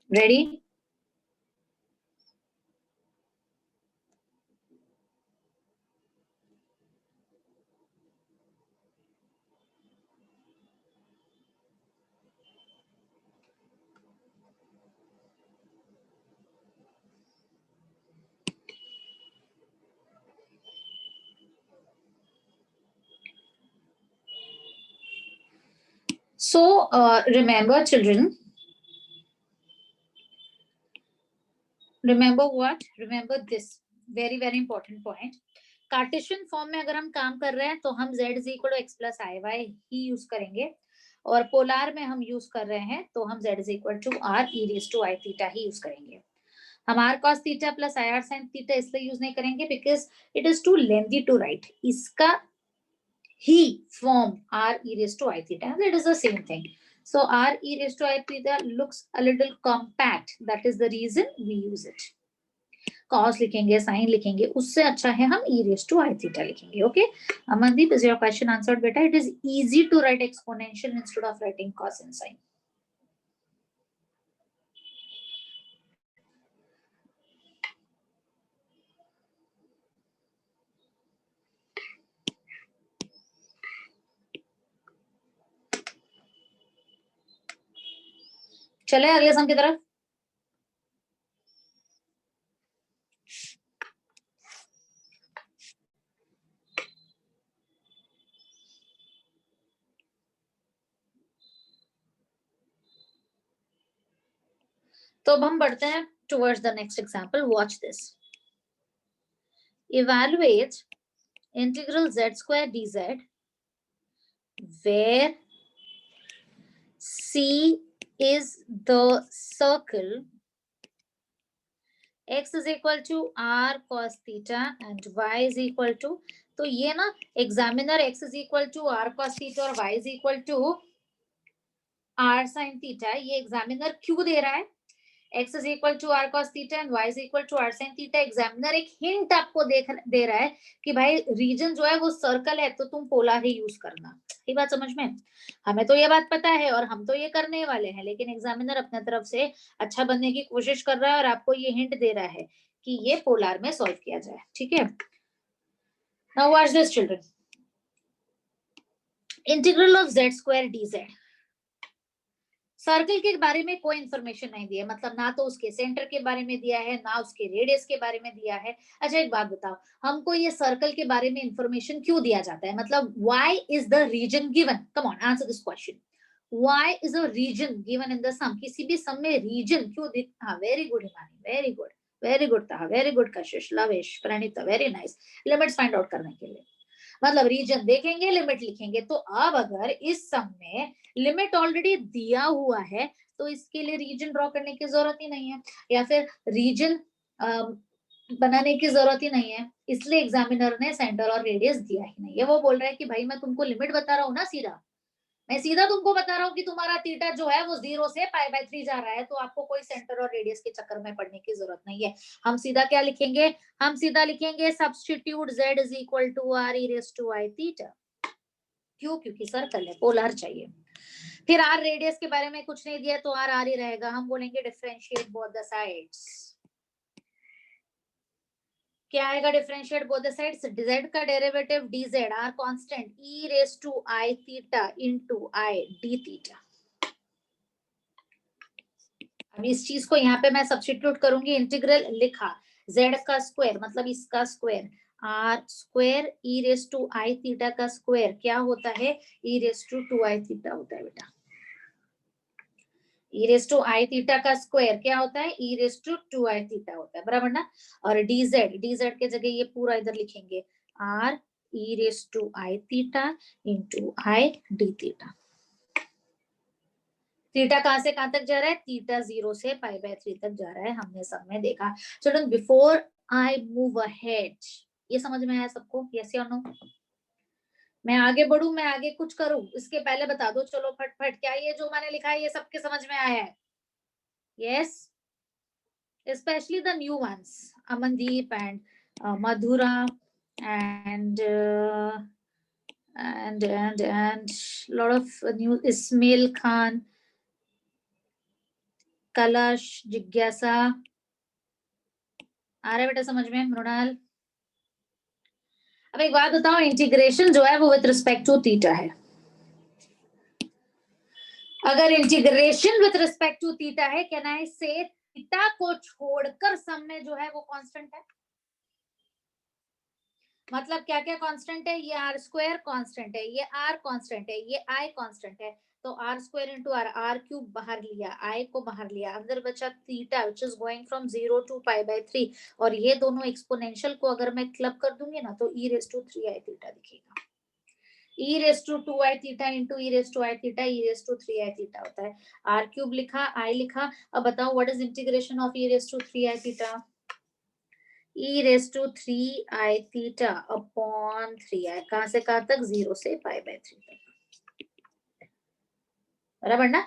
Speaker 1: Ready? So remember children, remember what? Remember this very very important point. Cartesian form में अगर हम काम कर रहे हैं तो हम z is equal to X plus I Y ही यूज करेंगे, और पोलार में हम यूज कर रहे हैं तो हम z is equal to r e raise to I theta ही यूज करेंगे। हम r cos theta plus i r sine theta इसलिए यूज नहीं करेंगे because it is too lengthy to write. इसका ही form r e raise to I theta, it is the same thing. So r e raised to I theta looks a little compact. That is the reason we use it. Cos लिखेंगे, साइन लिखेंगे, उससे अच्छा है हम e raised to I theta लिखेंगे. Okay Amandeep, is your question answered बेटा? It is easy to write exponential instead of writing cos and sin. चले अगले सम की तरफ. तो अब हम बढ़ते हैं towards the next example. Watch this. Evaluate integral z square dz where C is the circle, x is equal to r cos theta and y is equal to, तो ये ना examiner x is equal to r cos theta और y is equal to r sin theta, ये एग्जामिनर क्यों दे रहा है? x is equal to r cos theta and y is equal to r sin theta. Examiner एक हिंट आपको दे रहा है कि भाई रीजन जो है वो सर्कल है, तो तुम पोलर ही यूज करना. ये बात समझ में? हमें तो ये बात पता है और हम तो ये करने वाले हैं, लेकिन एग्जामिनर अपने तरफ से अच्छा बनने की कोशिश कर रहा है और आपको ये हिंट दे रहा है कि ये पोलर में सॉल्व किया जाए. ठीक है, now watch this children. Integral of z square dz. Circle के बारे में कोई इंफॉर्मेशन नहीं दिया, मतलब ना तो उसके सेंटर के बारे में दिया है, ना उसके रेडियस के बारे में दिया है. अच्छा एक बात बताओ, हमको ये सर्कल के बारे में इंफॉर्मेशन क्यों दिया जाता है? मतलब why is the reason given? Come on answer this question. Why is a reason given in the sum? किसी भी सम में रीजन क्यों? हाँ very good Himani, very good, very good Taha, very good Kashish, Lavesh, Pranita, very nice. Limits find out करने के लिए मतलब रीजन देखेंगे, लिमिट लिखेंगे. तो अब अगर इस सम में लिमिट ऑलरेडी दिया हुआ है तो इसके लिए रीजन ड्रॉ करने की जरूरत ही नहीं है, या फिर रीजन बनाने की जरूरत ही नहीं है. इसलिए एग्जामिनर ने सेंटर और रेडियस दिया ही नहीं है. वो बोल रहा है कि भाई मैं तुमको लिमिट बता रहा हूँ ना, सीधा मैं सीधा तुमको बता रहा हूँ कि तुम्हारा थीटा जो है वो 0 से π/3 जा रहा है, तो आपको कोई सेंटर और रेडियस के चक्कर में पड़ने की जरूरत नहीं है. हम सीधा क्या लिखेंगे? हम सीधा लिखेंगे substitute z is equal to r e raise to i theta. क्यों? क्योंकि सर्कल है, पोलर चाहिए. फिर r रेडियस के बारे में कुछ नहीं दिया तो r r ही रहेगा. हम बोलेंगे डिफरेंशिएट बोथ द साइड्स. क्या आएगा? Differentiate both the sides. z का derivative dz r constant e raise to i theta into i d theta. अब इस चीज को यहाँ पे मैं सब्स्टिट्यूट करूंगी. इंटीग्रल लिखा, z का स्क्वायर मतलब इसका square, r square e raise to i theta का स्क्वायर क्या होता है? e raise to 2i theta होता है बेटा. e raise to i theta का स्क्वायर क्या होता है? e raise to 2i theta होता है, बराबर ना. और dz के जगह ये पूरा इधर लिखेंगे r e raise to i theta into i d theta. Theta कहां से कहां तक जा रहा है? थीटा 0 से π/3 तक जा रहा है, हमने सब में देखा. Children before I move ahead, ये समझ में आया सबको? यस या नो? मैं आगे बढ़ू, मैं आगे कुछ करूं इसके पहले बता दो चलो फटफट, क्या ये जो मैंने लिखा है ये सबके समझ में आया है? Yes, especially the new ones, Amandeep and Madhura and lot of new, Ismail Khan, कलश, जिज्ञासा, आ रहा है बेटा समझ में? मृणाल, अब एक बात बताओ, इंटीग्रेशन जो है वो विद रिस्पेक्ट टू थीटा है. अगर integration with respect to theta है, कैन आई से थीटा को छोड़कर सम में जो है वो कांस्टेंट है? मतलब क्या क्या कांस्टेंट है? ये आर स्क्वायर कांस्टेंट है, ये आर कांस्टेंट है, ये आई कांस्टेंट है. तो r square into r cube बाहर लिया, आई को बाहर लिया, अंदर बचा theta which is going from 0 to π/3. और ये दोनों एक्सपोनेंशियल को अगर मैं क्लब कर दूंगी ना तो e raise to 3i theta दिखेगा. e raise to 2i theta into e raise to i theta e raise to 3i theta होता है. आर क्यूब लिखा, आई लिखा. अब बताओ what is integration of e raise to 3i theta? e raise to 3i theta upon 3i. कहां से कहां तक? 0 से π/3 तक, बराबर ना.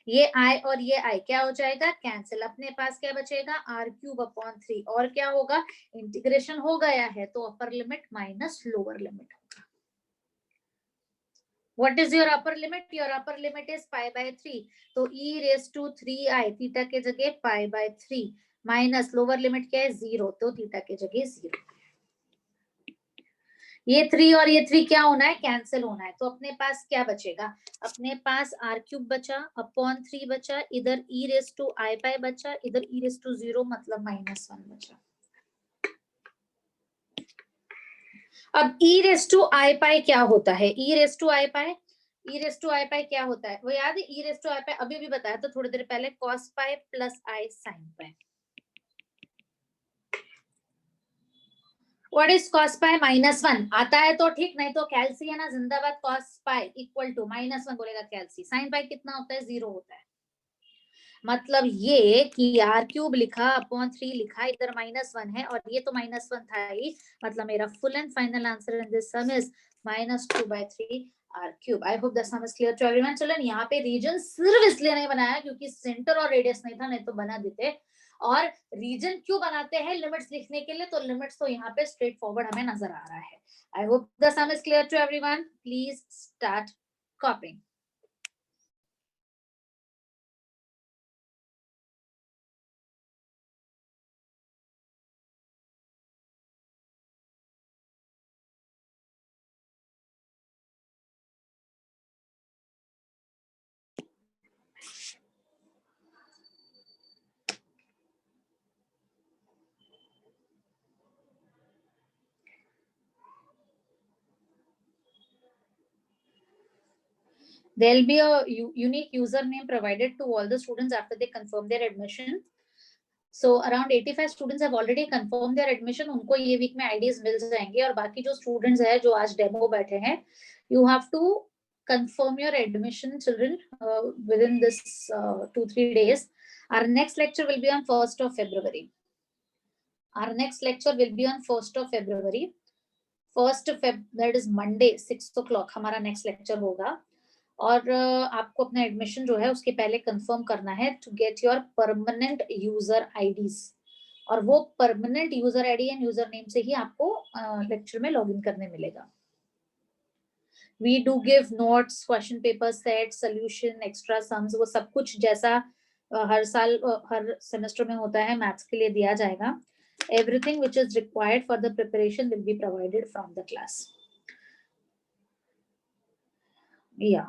Speaker 1: ये i और ये i क्या हो जाएगा, कैंसिल। अपने पास क्या बचेगा, r³/3, और क्या होगा, इंटीग्रेशन हो गया है तो अपर लिमिट माइनस लोअर लिमिट होगा। What is your upper limit? Your upper limit is π/3. तो e⁻³ थीटा के जगह π/3 माइनस लोअर लिमिट क्या है, 0, तो थीटा के जगह 0। ये 3 और ये 3 क्या होना है, कैंसिल होना है। तो अपने पास क्या बचेगा, अपने पास r³ बचा अपॉन 3 बचा, इधर e⁻i⁻ बचा, इधर e⁻0 मतलब -1 बचा। अब e⁻i⁻ क्या होता है, e⁻i⁻ क्या होता है वो याद है, e⁻i⁻ अभी भी बताया तो थोड़ी देर पहले, cos π plus i sin π। What is cos π, -1 आता है तो ठीक, नहीं तो कैल्सी है ना, जिंदाबाद। cos π इक्वल टू -1 बोलेगा कैल्सी, sin π कितना होता है, 0 होता है। मतलब ये कि r³ लिखा अपॉन 3 लिखा, इधर -1 है और ये तो -1 था ही, मतलब मेरा full and final answer in this sum is -2/3 r³। I hope the sum is clear to everyone. चलो, यहाँ पे रीजन सिर्फ इसलिए नहीं बनाया क्योंकि सेंटर और रेडियस नहीं था, नहीं तो बना देते। और रीजन क्यों बनाते हैं, लिमिट्स लिखने के लिए, तो लिमिट्स तो यहाँ पे स्ट्रेट फॉरवर्ड हमें नजर आ रहा है। I hope the sum is clear to everyone. Please start copying. There'll be a unique username provided to all the students after they confirm their admission. So around 85 students have already confirmed their admission. उनको ये वीक में IDs मिल जाएंगे, और बाकी जो students हैं जो आज डेमो बैठे हैं, you have to confirm your admission, children, within this 2-3 days. Our next lecture will be on 1st of February. Our next lecture will be on 1st of February. 1st Feb, that is Monday, 6 o'clock हमारा next lecture होगा। और आपको अपना एडमिशन जो है उसके पहले कंफर्म करना है to get your permanent user IDs, और वो permanent user ID and user name से ही आपको लेक्चर में लॉगिन करने मिलेगा। We do give notes, question paper set, solution, extra sums, वो सब कुछ जैसा हर साल हर सेमेस्टर में होता है मैथ्स के लिए दिया जाएगा। Everything which is required for the preparation will be provided from the class. या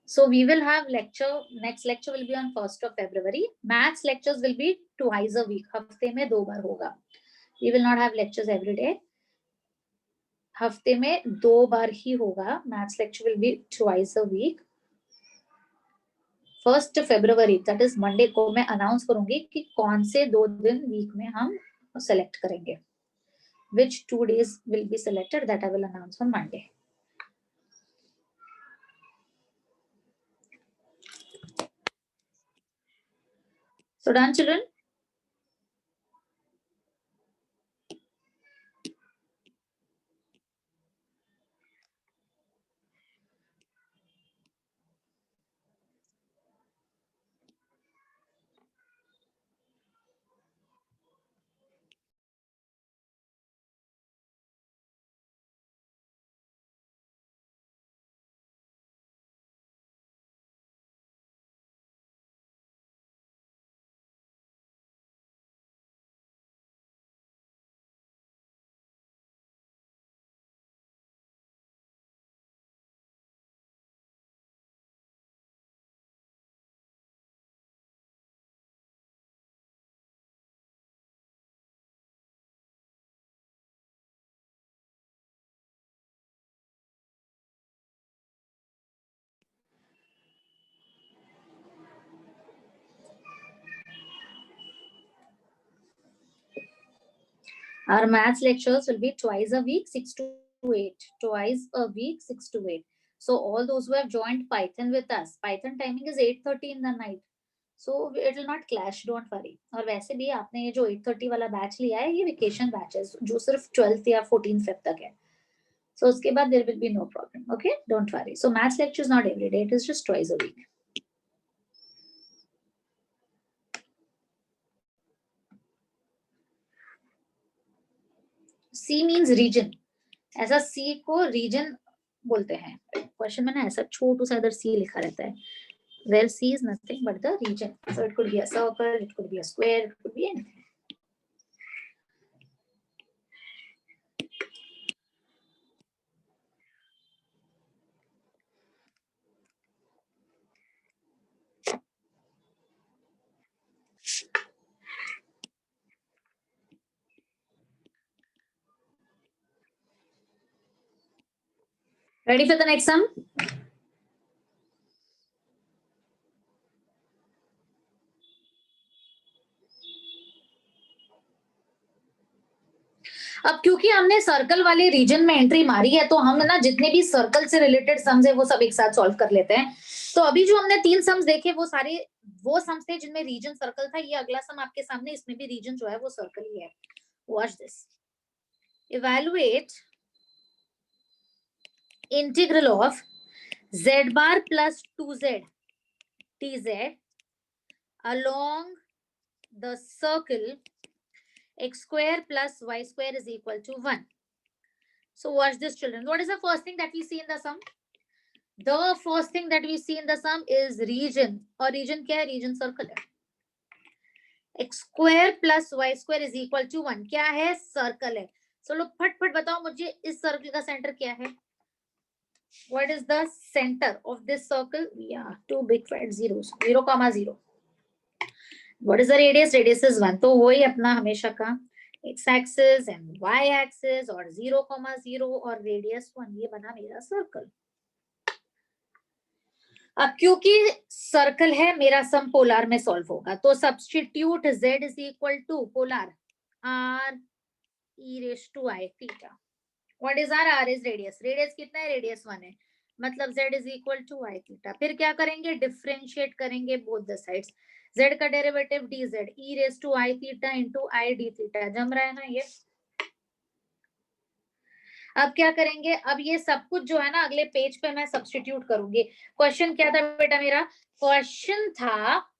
Speaker 1: So we will have lecture, next lecture will be on 1st of February. Maths lectures will be twice a week. हफ्ते में 2 बार होगा. We will not have lectures every day. हफ्ते में 2 बार ही होगा. Maths lecture will be twice a week. 1st February, that is Monday को मैं announce करूंगी कि कौन से 2 दिन week में हम select करेंगे. Which 2 days will be selected, that I will announce on Monday. So done, children? Our maths lectures will be twice a week, 6 to 8. Twice a week, 6 to 8. So all those who have joined Python with us, Python timing is 8:30 in the night. So it will not clash, don't worry. और वैसे भी आपने ये जो 8:30 वाला बैच लिया है, ये वेकेशन बैच है जो सिर्फ 12th या 14th Feb तक है. So उसके बाद there will be no problem. Okay, don't worry. So maths lecture is not every day. It is just twice a week. C means region. ऐसा C को region बोलते हैं. Question में ना ऐसा छोटू सा इधर C लिखा रहता है. Where C is nothing but the region. So it could be a circle, it could be a square, it could be anything. Ready for the next sum? अब क्योंकि हमने सर्कल वाले रीजन में एंट्री मारी है तो हम ना जितने भी सर्कल से रिलेटेड सम्स है वो सब एक साथ सॉल्व कर लेते हैं. तो अभी जो हमने 3 सम्स देखे वो सारे वो सम्स थे जिनमें रीजन सर्कल था. ये अगला सम आपके सामने, इसमें भी रीजन जो है वो सर्कल ही है. Watch this. Evaluate integral of z bar plus 2z dz along the circle x square plus y square is equal to 1. So watch this, children. What is the first thing that we see in the sum? The first thing that we see in the sum is region. और region क्या है? Region circle है. x square plus y square is equal to 1. क्या है? Circle है. So लोग फट बताओ मुझे इस सर्कल का सेंटर क्या है? What is the center of this circle? Yeah, two big fat zeros. 0, 0. What is the radius? Radius is 1. तो वही अपना हमेशा का x axis and y axis और 0, 0 और radius 1. ये बना मेरा सर्कल. अब क्योंकि सर्कल है मेरा सम पोलर में सॉल्व होगा तो substitute z is equal to polar r e raised to I theta. What is r is radius. Radius कितना है? Radius 1 है. मतलब z is equal to I theta. फिर क्या करेंगे? डिफरेंशिएट करेंगे बोथ द साइड्स. z का derivative dz e raised to I theta into I d theta. जम रहा है ना ये. अब क्या करेंगे? अब ये सब कुछ जो है ना अगले पेज पे मैं सब्स्टिट्यूट करूंगी. क्वेश्चन क्या था बेटा मेरा? क्वेश्चन था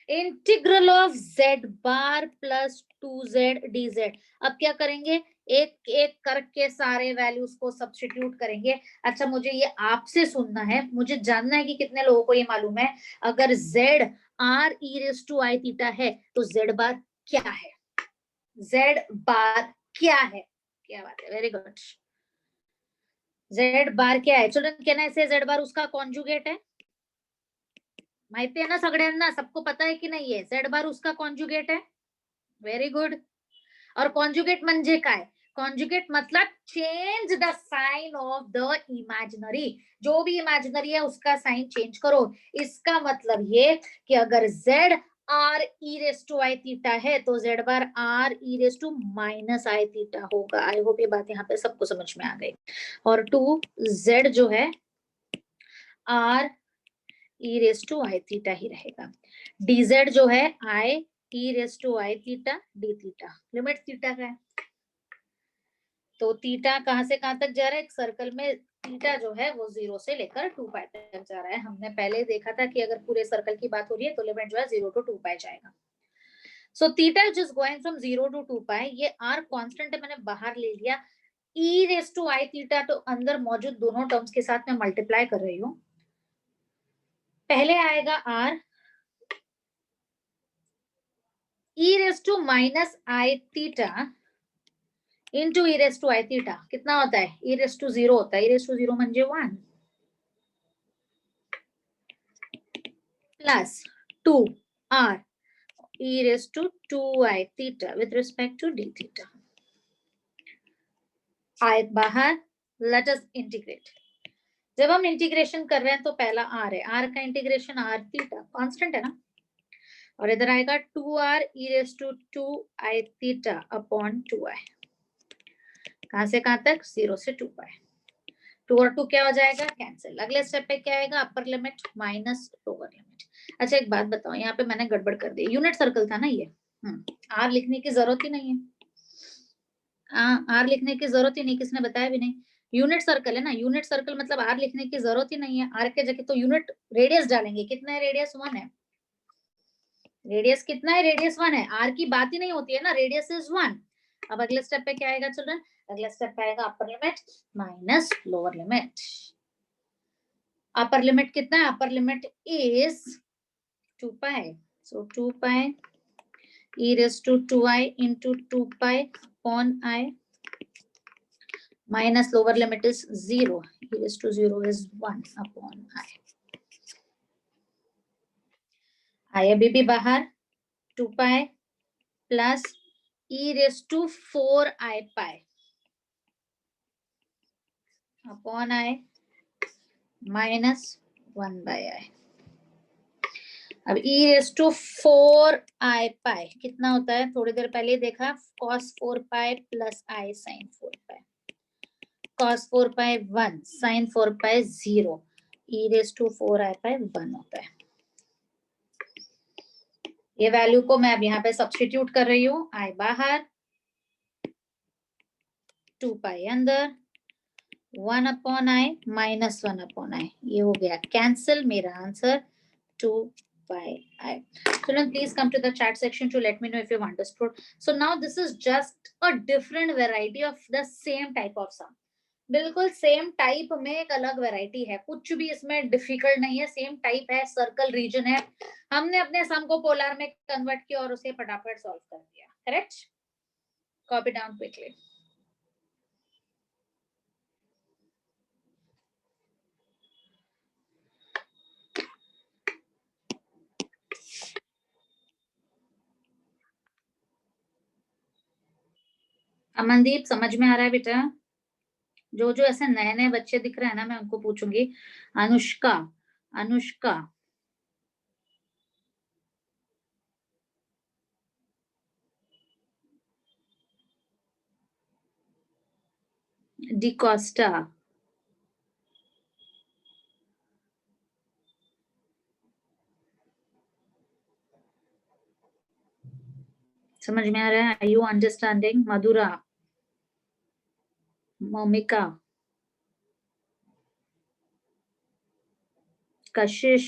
Speaker 1: integral of z bar plus 2z dz. अब क्या करेंगे? एक एक करके सारे वैल्यूज को सब्स्टिट्यूट करेंगे. अच्छा मुझे ये आपसे सुनना है, मुझे जानना है कि कितने लोगों को ये मालूम है अगर z r e raised to I theta है तो z बार क्या है? z बार क्या है? क्या बात है, वेरी गुड. z बार क्या है? चिल्ड्रन कैन आई से z बार उसका कॉन्जुगेट है? माहिती है ना सगळ्यांना? सबको पता है कि नहीं है? z बार उसका कॉन्जुगेट है. Very good. और कॉन्जुगेट म्हणजे काय? कॉन्जुगेट मतलब change the sign of the imaginary. जो भी इमेजिनरी है उसका साइन चेंज करो. इसका मतलब ये कि अगर z r e raised to I theta है तो z bar r e raised to minus I theta होगा. आई होप ये बात यहाँ पे सबको समझ में आ गई. और 2z जो है r e raised to I theta ही रहेगा. dz जो है I e raised to I theta d theta. Limit theta का है तो थीटा कहां से कहां तक जा रहा है? एक सर्कल में थीटा जो है वो 0 से लेकर 2 पाई तक जा रहा है. हमने पहले देखा था कि अगर पूरे सर्कल की बात हो रही है तो लिमिट जो है 0 to 2 पाई जाएगा. So theta is going from 0 to 2 pi. ये r कांस्टेंट है, मैंने बाहर ले लिया. e raise to I theta तो अंदर मौजूद दोनों टर्म्स के साथ में मल्टीप्लाई कर रही हूँ. पहले आएगा r e raise to minus I theta into e raise to I theta. कितना होता है? ई रेस टू 0 होता है. ई रेस टू 0 म्हणजे 1 plus 2 r e raise to 2 i theta with respect to d theta. आयत बाहर. Let us integrate. जब हम इंटीग्रेशन कर रहे हैं तो पहला r है. r का इंटीग्रेशन r थीटा कांस्टेंट है ना. और इधर आएगा 2r e raise to 2 i theta upon 2i. कहां से कहां तक? 0 से 2 पाई. 2 और 2 क्या हो जाएगा? कैंसिल. अगले स्टेप पे क्या आएगा? अपर लिमिट माइनस लोअर लिमिट. अच्छा एक बात बताओ, यहाँ पे मैंने गड़बड़ कर दी. यूनिट सर्कल था ना ये. आर लिखने की जरूरत ही नहीं है. आर लिखने की जरूरत ही नहीं, किसने बताया भी नहीं। यूनिट सर्कल है ना, यूनिट सर्कल मतलब आर लिखने की जरूरत ही नहीं है। आर के जगह तो यूनिट रेडियस डालेंगे। कितना है रेडियस? 1 है। रेडियस कितना है? रेडियस 1 है। आर की बात ही नहीं होती है ना, रेडियस इज 1। अब अगले स्टेप पे क्या आएगा चिल्ड्रन? अगला स्टेप पे आएगा अपर limit minus lower limit. Upper limit कितना है? Upper limit is 2 pi, so 2 pi e raised to 2i into 2 pi upon I minus lower limit is 0, e raised to 0 is 1 upon I। I अभी भी बाहर, 2 pi plus e raised to 4i pi upon I minus 1 by I। अब e raised to 4i pi कितना होता है? थोड़ी देर पहले देखा, cos 4 pi plus I sin 4 pi। cos 4 pi 1, sin 4 pi 0, e raised to 4i pi 1 होता है। ये वैल्यू को मैं अब यहाँ पे सब्स्टिट्यूट कर रही हूँ। i बाहर, 2 पाई अंदर, 1 upon i minus 1 upon i, ये हो गया कैंसिल। मेरा answer 2 pi I। Children, please come to the chat section to let me know if you've understood. So now this is just a different variety of the same type of sum। बिल्कुल सेम टाइप में एक अलग वैरायटी है, कुछ भी इसमें डिफिकल्ट नहीं है, सेम टाइप है, सर्कल रीजन है। हमने अपने सम को पोलर में कन्वर्ट किया और उसे फटाफट सॉल्व कर दिया। Correct? Copy down quickly. Amandeep समझ में आ रहा है बेटा? जो जो ऐसे नए नए बच्चे दिख रहे हैं ना, मैं उनको पूछूंगी। अनुष्का, अनुष्का, डिकोस्टा, समझ में आ रहा है? Are you understanding? Madhura, Momika, Kashish,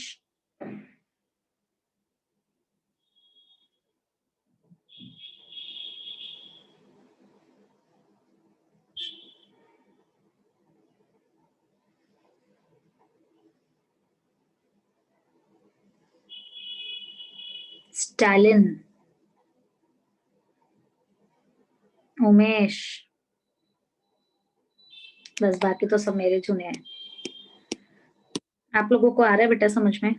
Speaker 1: Stalin, Umesh, बस बाकी तो सब मेरे चुने हैं। आप लोगों को आ रहा है बेटा समझ में?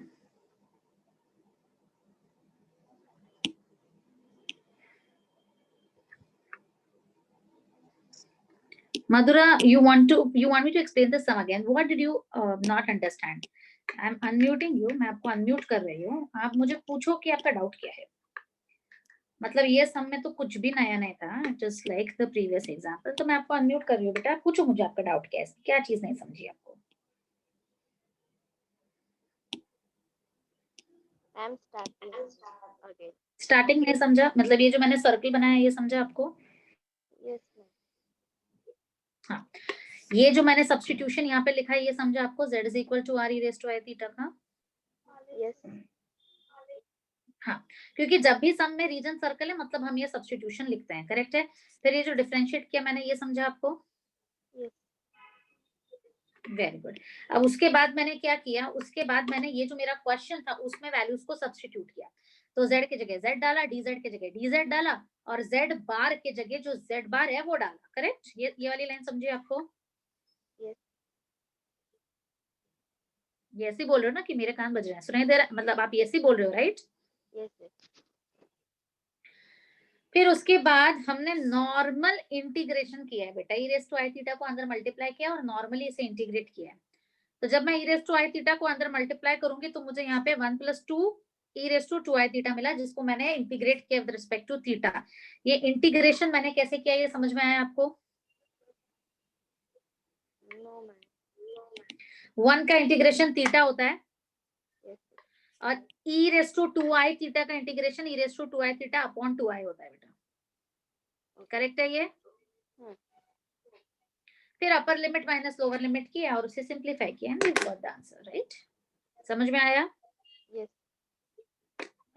Speaker 1: Madhura, you want me to explain the sum again? What did you not understand? I'm unmuting you, मैं आपको unmute कर रही हूँ। आप मुझे पूछो कि आपका डाउट क्या है। मतलब ये सम में तो कुछ भी नया नहीं था, just like the previous example। तो मैं आपको unmute कर रही हूँ बेटा, पूछो मुझे आपका डाउट क्या है, क्या चीज नहीं समझी आपको?
Speaker 2: I'm starting again।
Speaker 1: स्टार्टिंग नहीं समझा? मतलब ये जो मैंने सर्कल बनाया ये समझा आपको?
Speaker 2: Yes ma'am।
Speaker 1: हाँ, ये जो मैंने सब्स्टिट्यूशन यहाँ पे लिखा है ये समझा आपको? z is equal to r e raise to I theta का?
Speaker 2: Yes।
Speaker 1: हाँ, क्योंकि जब भी सम में रीजन सर्कल है मतलब हम ये सब्स्टिट्यूशन लिखते हैं। करेक्ट है? फिर ये जो डिफरेंशिएट किया मैंने ये समझा आपको?
Speaker 2: Yes।
Speaker 1: Very good. अब उसके बाद मैंने क्या किया? उसके बाद मैंने ये जो मेरा क्वेश्चन था उसमें वैल्यूज को सब्स्टिट्यूट किया। तो z की जगह z डाला, dz की जगह dz डाला और z बार के जगह जो z बार है वो डाला। करेक्ट? ये वाली लाइन समझिए आपको?
Speaker 2: Yes।
Speaker 1: ये ऐसे बोल रहे हो ना कि मेरे कान बज रहे हैं, सुनाई दे रहा, मतलब आप ऐसे बोल रहे हो, राइट?
Speaker 2: Yes। Yes।
Speaker 1: फिर उसके बाद हमने नॉर्मल इंटीग्रेशन किया है बेटा। ई रेस टू आई थीटा को अंदर मल्टीप्लाई किया और नॉर्मली इसे इंटीग्रेट किया है। तो जब मैं ई रेस टू आई थीटा को अंदर मल्टीप्लाई करूंगी तो मुझे यहाँ पे 1 + 2 ई रेस टू 2 आई थीटा मिला, जिसको मैंने इंटीग्रेट किया विद रिस्पेक्ट टू थीटा। ये इंटीग्रेशन मैंने कैसे किया ये समझ में आया आपको?
Speaker 2: No ma'am।
Speaker 1: 1 का इंटीग्रेशन थीटा होता है
Speaker 2: Yes।
Speaker 1: और e raise to 2 i theta का integration e raise to 2 i theta upon 2 i होता है बेटा। करेक्ट है ये? फिर upper limit minus lower limit किया और उसे सिंप्लीफाई किया and we got the answer, right? समझ में आया?
Speaker 2: Yes.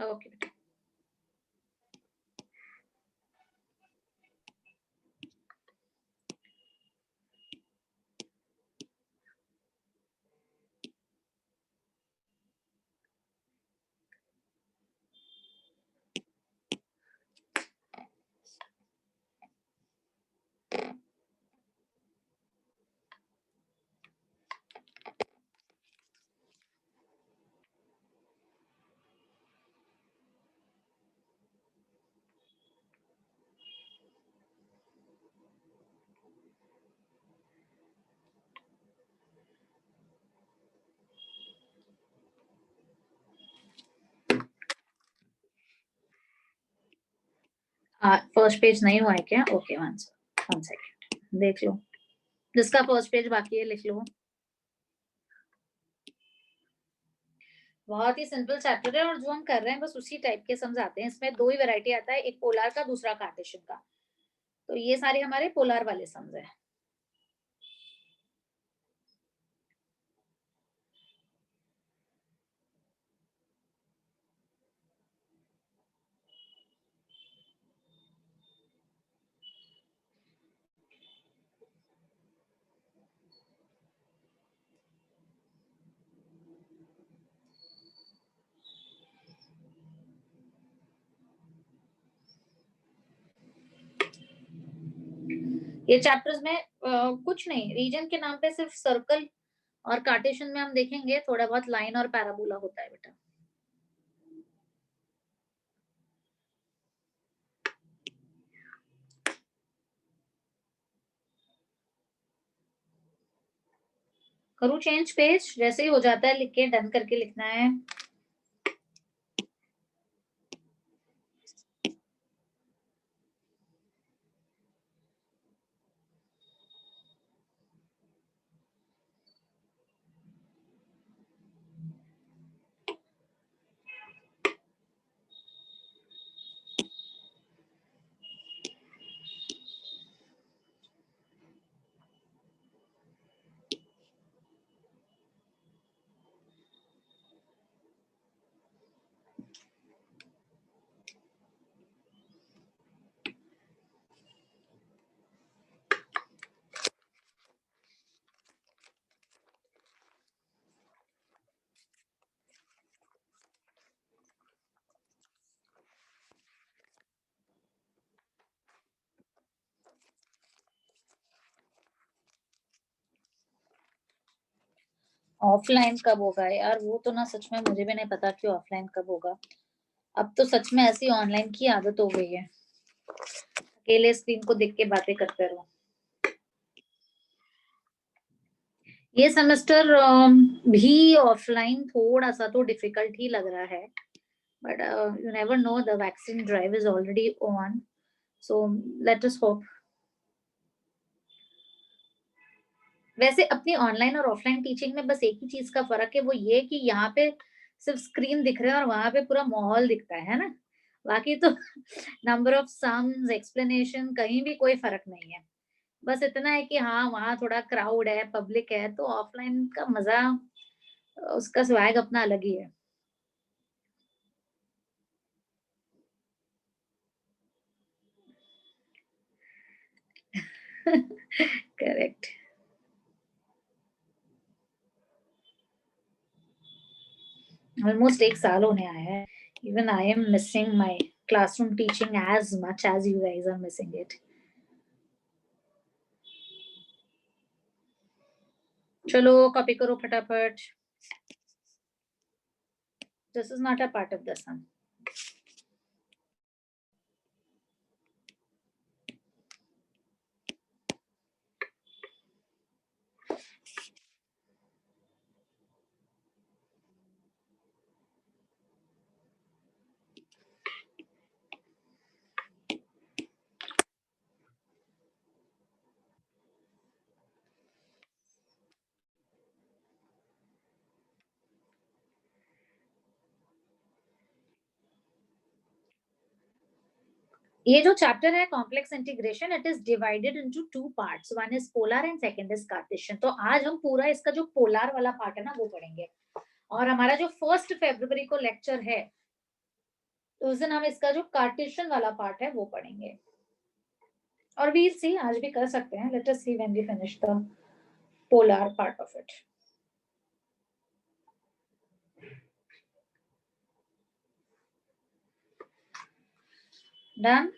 Speaker 1: ओके बेटा। फर्स्ट पेज नहीं हुआ है क्या? ओके, वन सेकेंड, देख लो। जिसका फर्स्ट पेज बाकी है लिख लो। बहुत ही सिंपल चैप्टर है और जो हम कर रहे हैं बस उसी टाइप के समझाते हैं। इसमें दो ही वैरायटी आता है, एक पोलर का, दूसरा कार्टेशियन का। तो ये सारे हमारे पोलर वाले सम्स है। ये चैप्टर्स में कुछ नहीं, रीजन के नाम पे सिर्फ सर्कल और कार्टेशियन में हम देखेंगे थोड़ा बहुत लाइन और पैराबोला होता है बेटा। करूँ चेंज पेज? जैसे ही हो जाता है लिख के डन करके लिखना है। ऑफलाइन कब होगा यार? वो तो ना सच में मुझे भी नहीं पता कि ऑफलाइन कब होगा। अब तो सच में ऐसी ऑनलाइन की आदत हो गई है, अकेले स्क्रीन को देख के बातें करते रहो। ये सेमेस्टर भी ऑफलाइन थोड़ा सा तो डिफिकल्ट ही लग रहा है, but you never know, the vaccine drive is already on, so let us hope. वैसे अपनी ऑनलाइन और ऑफलाइन टीचिंग में बस एक ही चीज का फर्क है, वो ये कि यहाँ पे सिर्फ स्क्रीन दिख रहा है और वहां पे पूरा माहौल दिखता है ना। बाकी तो नंबर ऑफ सम्स, एक्सप्लेनेशन, कहीं भी कोई फर्क नहीं है। बस इतना है कि हाँ वहाँ थोड़ा क्राउड है, पब्लिक है, तो ऑफलाइन का मजा, उसका स्वैग अपना अलग ही है। करेक्ट। ऑलमोस्ट एक साल होने आया है। Even I am missing my classroom teaching as much as you guys are missing it. चलो कॉपी करो फटाफट। This is not a part of the sum. ये जो चैप्टर है complex integration, it is divided into 2 parts, one is polar and second is cartesian. तो आज हम पूरा इसका जो पोलर वाला पार्ट है ना वो पढ़ेंगे, और हमारा जो 1 फरवरी को लेक्चर है तो उस दिन हम इसका जो कार्टेशियन वाला पार्ट है वो पढ़ेंगे। और वील सी, आज भी कर सकते हैं, let us see when we finish the polar part of it. Done.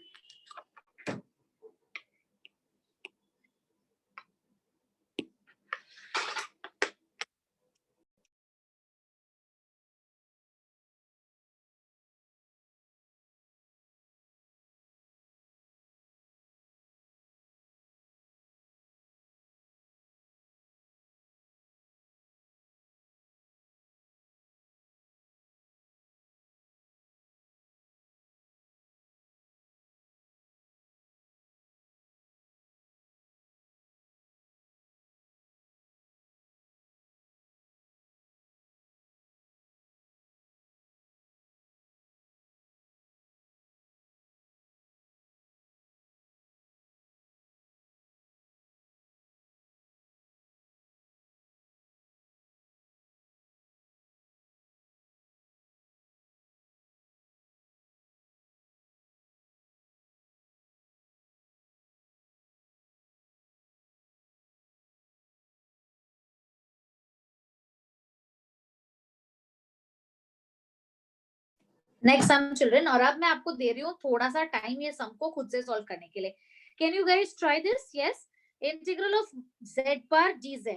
Speaker 1: Next sum children, और अब मैं आपको दे रही हूँ थोड़ा सा टाइम ये सम को खुद से सॉल्व करने के लिए। Can you guys try this? Yes. Integral of z bar dz,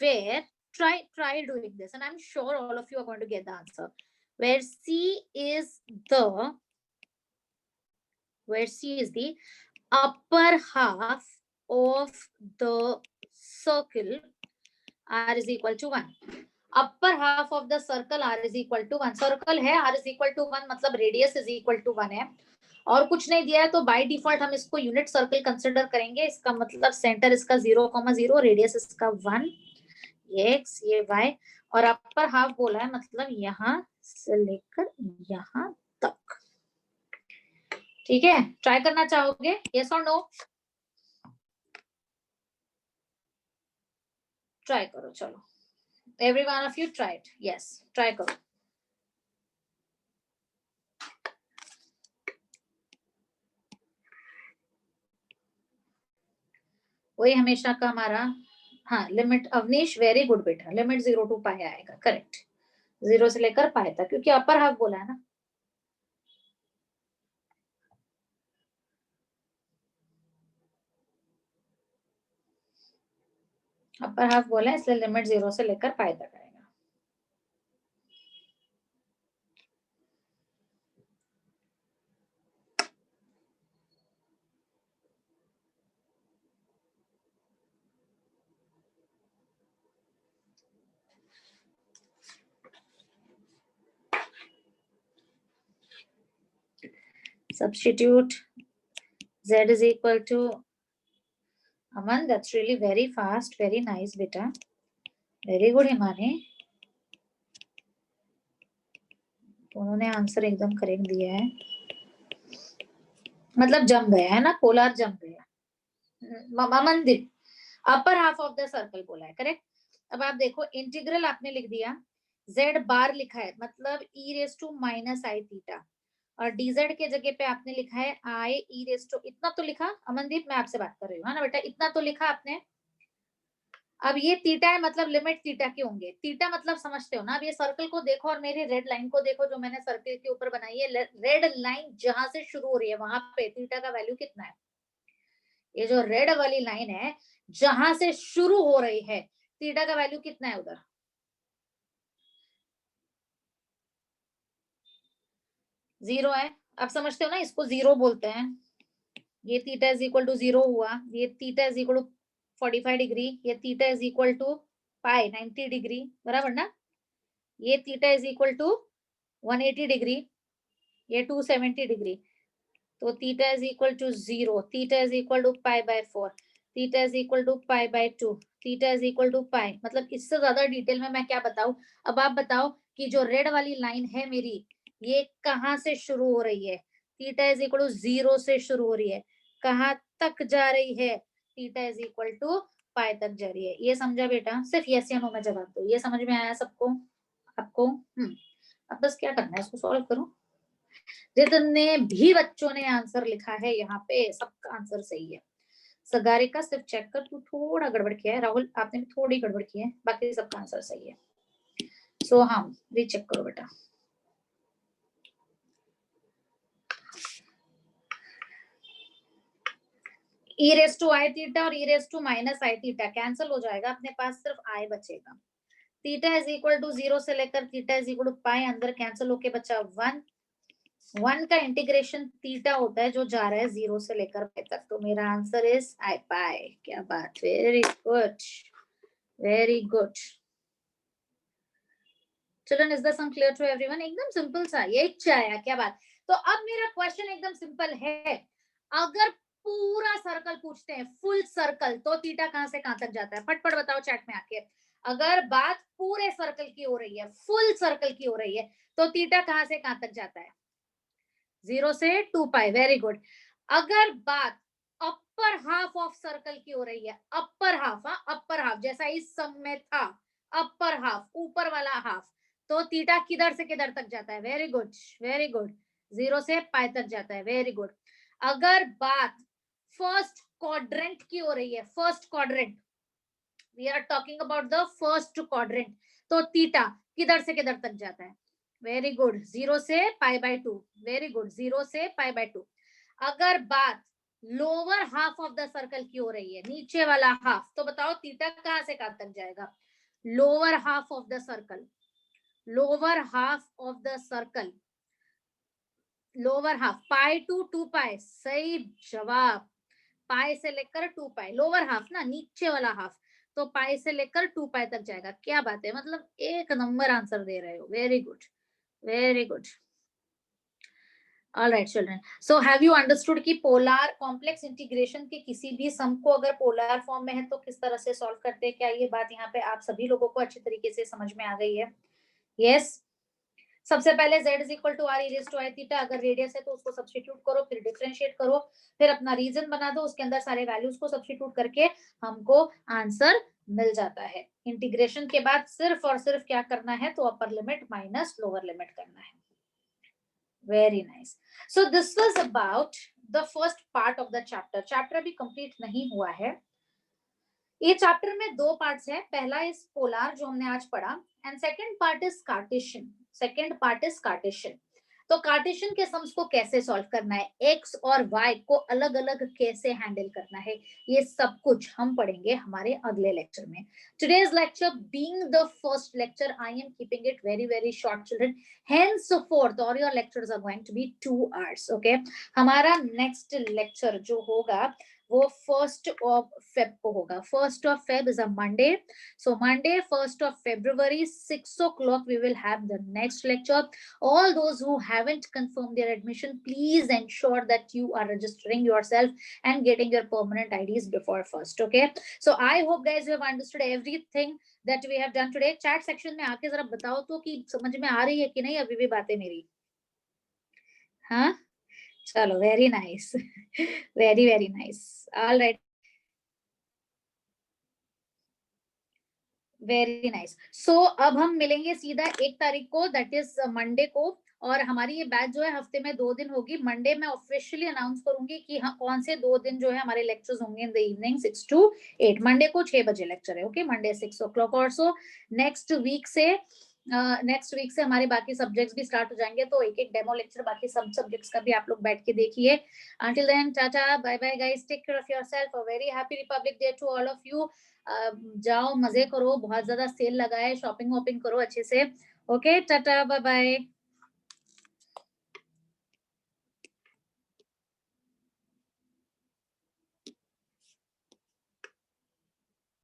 Speaker 1: where try doing this and I'm sure all of you are going to get the answer, where c is the upper half of the circle r is equal to 1. Upper half of the circle r is equal to 1, circle है r इज इक्वल टू 1 मतलब रेडियस इज इक्वल टू 1 है, और कुछ नहीं दिया है तो बाय डिफॉल्ट हम इसको यूनिट सर्कल कंसीडर करेंगे। इसका मतलब सेंटर इसका 0,0, रेडियस इसका 1, ये x ये y, और अपर हाफ बोला है मतलब यहां से लेकर यहां तक। ठीक है, ट्राई करना चाहोगे? यस और नो? ट्राई करो, चलो every one of you try it. yes, try करो। वही हमेशा का हमारा, हाँ लिमिट, अवनीश वेरी गुड बेटा, लिमिट 0 to पाई आएगा, करेक्ट, 0 से लेकर पाई तक, क्योंकि अपर हाफ बोला है ना। अपर हाफ बोला है इसलिए लिमिट 0 से लेकर पाई तक आएगा। Substitute z is equal to, Aman, that's really very fast, very nice beta, very good Himani, दोनों ने आंसर एकदम करेक्ट दिया है, मतलब जम गया है ना, पोलर जम गया। अमनदीप, अपर हाफ ऑफ द सर्कल बोला है, करेक्ट। अब आप देखो इंटीग्रल आपने लिख दिया, z बार लिखा है मतलब e raise to minus i theta, और dz के जगह पे आपने लिखा है i e रेस टू, इतना तो लिखा। अमनदीप मैं आपसे बात कर रही हूँ, है ना बेटा, इतना तो लिखा आपने। अब ये थीटा है मतलब लिमिट थीटा के होंगे, थीटा मतलब समझते हो ना। अब ये सर्कल को देखो और मेरी रेड लाइन को देखो जो मैंने सर्कल के ऊपर बनाई है, रेड लाइन जहां से शुरू हो रही है वहां पे थीटा का वैल्यू कितना है? ये जो रेड वाली लाइन है जहां से शुरू हो रही है, थीटा का वैल्यू कितना है उधर? 0 है। अब समझते हो ना, इसको 0 बोलते हैं। ये थीटा इज इक्वल टू 0 हुआ, ये theta is equal to 45 degree, ये theta is equal to pi 90 degree, बराबर ना। ये theta is equal to 180 degree, ये 270 डिग्री, तो theta is equal to 0, theta is equal to pi by 4, theta is equal to pi by 2, theta is equal to pi. मतलब इससे ज्यादा डिटेल में मैं क्या बताऊं? अब आप बताओ कि जो रेड वाली लाइन है मेरी, ये कहां से शुरू हो रही है? थीटा इज इक्वल टू 0 से शुरू हो रही है, कहाँ तक जा रही है, थीटा इज इक्वल टू पाई तक जा रही है। ये समझा बेटा? सिर्फ यस या नो में जवाब दो। ये समझ में आया सबको? आपको? अब बस क्या करना है, इसको सॉल्व करो। जितने भी बच्चों ने आंसर लिखा है यहाँ पे सबका आंसर सही है। सगारिका सिर्फ चेक कर, तू थोड़ा गड़बड़ किया है। राहुल आपने भी थोड़ी गड़बड़ की है, बाकी सबका आंसर सही है। सो हाँ, रीचेक करो बेटा। e raise to I theta और e raise to minus i theta cancel हो जाएगा, अपने पास सिर्फ i बचेगा। थीटा इज इक्वल टू 0 से लेकर थीटा इज इक्वल टू पाई, अंदर कैंसिल होके बचा 1। 1 का इंटीग्रेशन थीटा होता है जो जा रहा है 0 से लेकर पाई तक, तो मेरा आंसर इज आई पाई। क्या बात, very good, very good. Children, is the sum clear to everyone? एकदम सिंपल सा, यही आया। क्या बात। तो अब मेरा क्वेश्चन एकदम सिंपल है, अगर पूरा सर्कल पूछते हैं, फुल सर्कल, तो थीटा कहां से कहां तक जाता है? फटफट बताओ चैट में आके। अगर बात पूरे सर्कल की हो रही है, फुल सर्कल की हो रही है, तो थीटा कहां से कहां तक जाता है? 0 से 2 पाई, वेरी गुड। अगर बात अपर हाफ ऑफ सर्कल की हो रही है, अपर हाफ, अपर हाफ जैसा इस सम में था, अपर हाफ, ऊपर वाला हाफ, तो थीटा किधर से किधर तक जाता है? वेरी गुड, वेरी गुड, 0 से पाई तक जाता है, वेरी गुड। अगर बात फर्स्ट क्वाड्रेंट की हो रही है, first quadrant, we are talking about the first quadrant, तो थीटा किधर से किधर तक जाता है? वेरी गुड, 0 से पाई बाय 2, वेरी गुड, 0 से पाई बाय 2। अगर बात lower half of the circle की हो रही है, नीचे वाला हाफ, तो बताओ थीटा कहां से कहां तक जाएगा? Lower half of the circle, lower half of the circle, lower half, pi to 2 pi, सही जवाब। पाई से लेकर 2 पाई, लोअर हाफ ना, नीचे वाला हाफ, तो पाई से लेकर 2 पाई तक जाएगा। क्या बात है, मतलब एक नंबर आंसर दे रहे हो, very good, very good. Alright children, so have you understood कि पोलर कॉम्प्लेक्स इंटीग्रेशन के किसी भी सम को अगर पोलर फॉर्म में है तो किस तरह से सॉल्व करते हैं? क्या ये बात यहाँ पे आप सभी लोगों को अच्छी तरीके से समझ में आ गई है? यस। सबसे पहले z is equal to r e raise to I theta, अगर रेडियस है तो उसको सब्स्टिट्यूट करो, फिर डिफरेंशिएट करो, फिर अपना रीजन बना दो, उसके अंदर सारे वैल्यूज को सब्स्टिट्यूट करके हमको आंसर मिल जाता है। इंटीग्रेशन के बाद सिर्फ और सिर्फ क्या करना है, तो अपर लिमिट माइनस लोअर लिमिट करना है। Very nice. So this was about the first part of the chapter. Chapter अभी कंप्लीट नहीं हुआ है। ये चैप्टर में 2 पार्ट्स है, पहला इज पोलर जो हमने आज पढ़ा, and second part is Cartesian. Second part is cartesian. तो कार्टेशियन के सम्स को कैसे सॉल्व करना है, एक्स और वाई को अलग अलग कैसे हैंडल करना है, ये सब कुछ हम पढ़ेंगे हमारे अगले लेक्चर में। Today's lecture being the first lecture, I am keeping it very very short children, henceforth all your lectures are going to be 2 hours, okay? हमारा नेक्स्ट लेक्चर जो होगा वो 1st of Feb को होगा। 1st of Feb is a Monday. So Monday 1st of February 6 o'clock we will have the next lecture. All those who haven't confirmed their admission, please ensure that you are registering yourself and getting your permanent IDs before 1st, okay? So I hope guys you have understood everything that we have done today. Chat section में आके जरा बताओ तो कि समझ में आ रही है कि नहीं अभी भी बातें मेरी? हाँ चलो, very nice, very very nice, all right, very nice. So अब हम मिलेंगे सीधा 1 तारीख को, दैट इज मंडे को, और हमारी ये बैच जो है हफ्ते में 2 दिन होगी। मंडे मैं ऑफिशियली अनाउंस करूंगी कि हाँ कौन से 2 दिन जो है हमारे लेक्चर्स होंगे in the evening 6 to 8। Monday को 6 बजे लेक्चर है, ओके, मंडे 6 o'clock। और सो नेक्स्ट वीक से हमारे बाकी सब्जेक्ट्स भी स्टार्ट हो जाएंगे, तो एक एक डेमो लेक्चर बाकी सब सब्जेक्ट्स का भी आप लोग बैठ के देखिए। Until then tata bye bye guys, take care of yourself, a very happy Republic Day to all of you. जाओ मजे करो, बहुत ज्यादा सेल लगा है, शॉपिंग वॉपिंग करो अच्छे से, ओके, टाटा बाय बाय।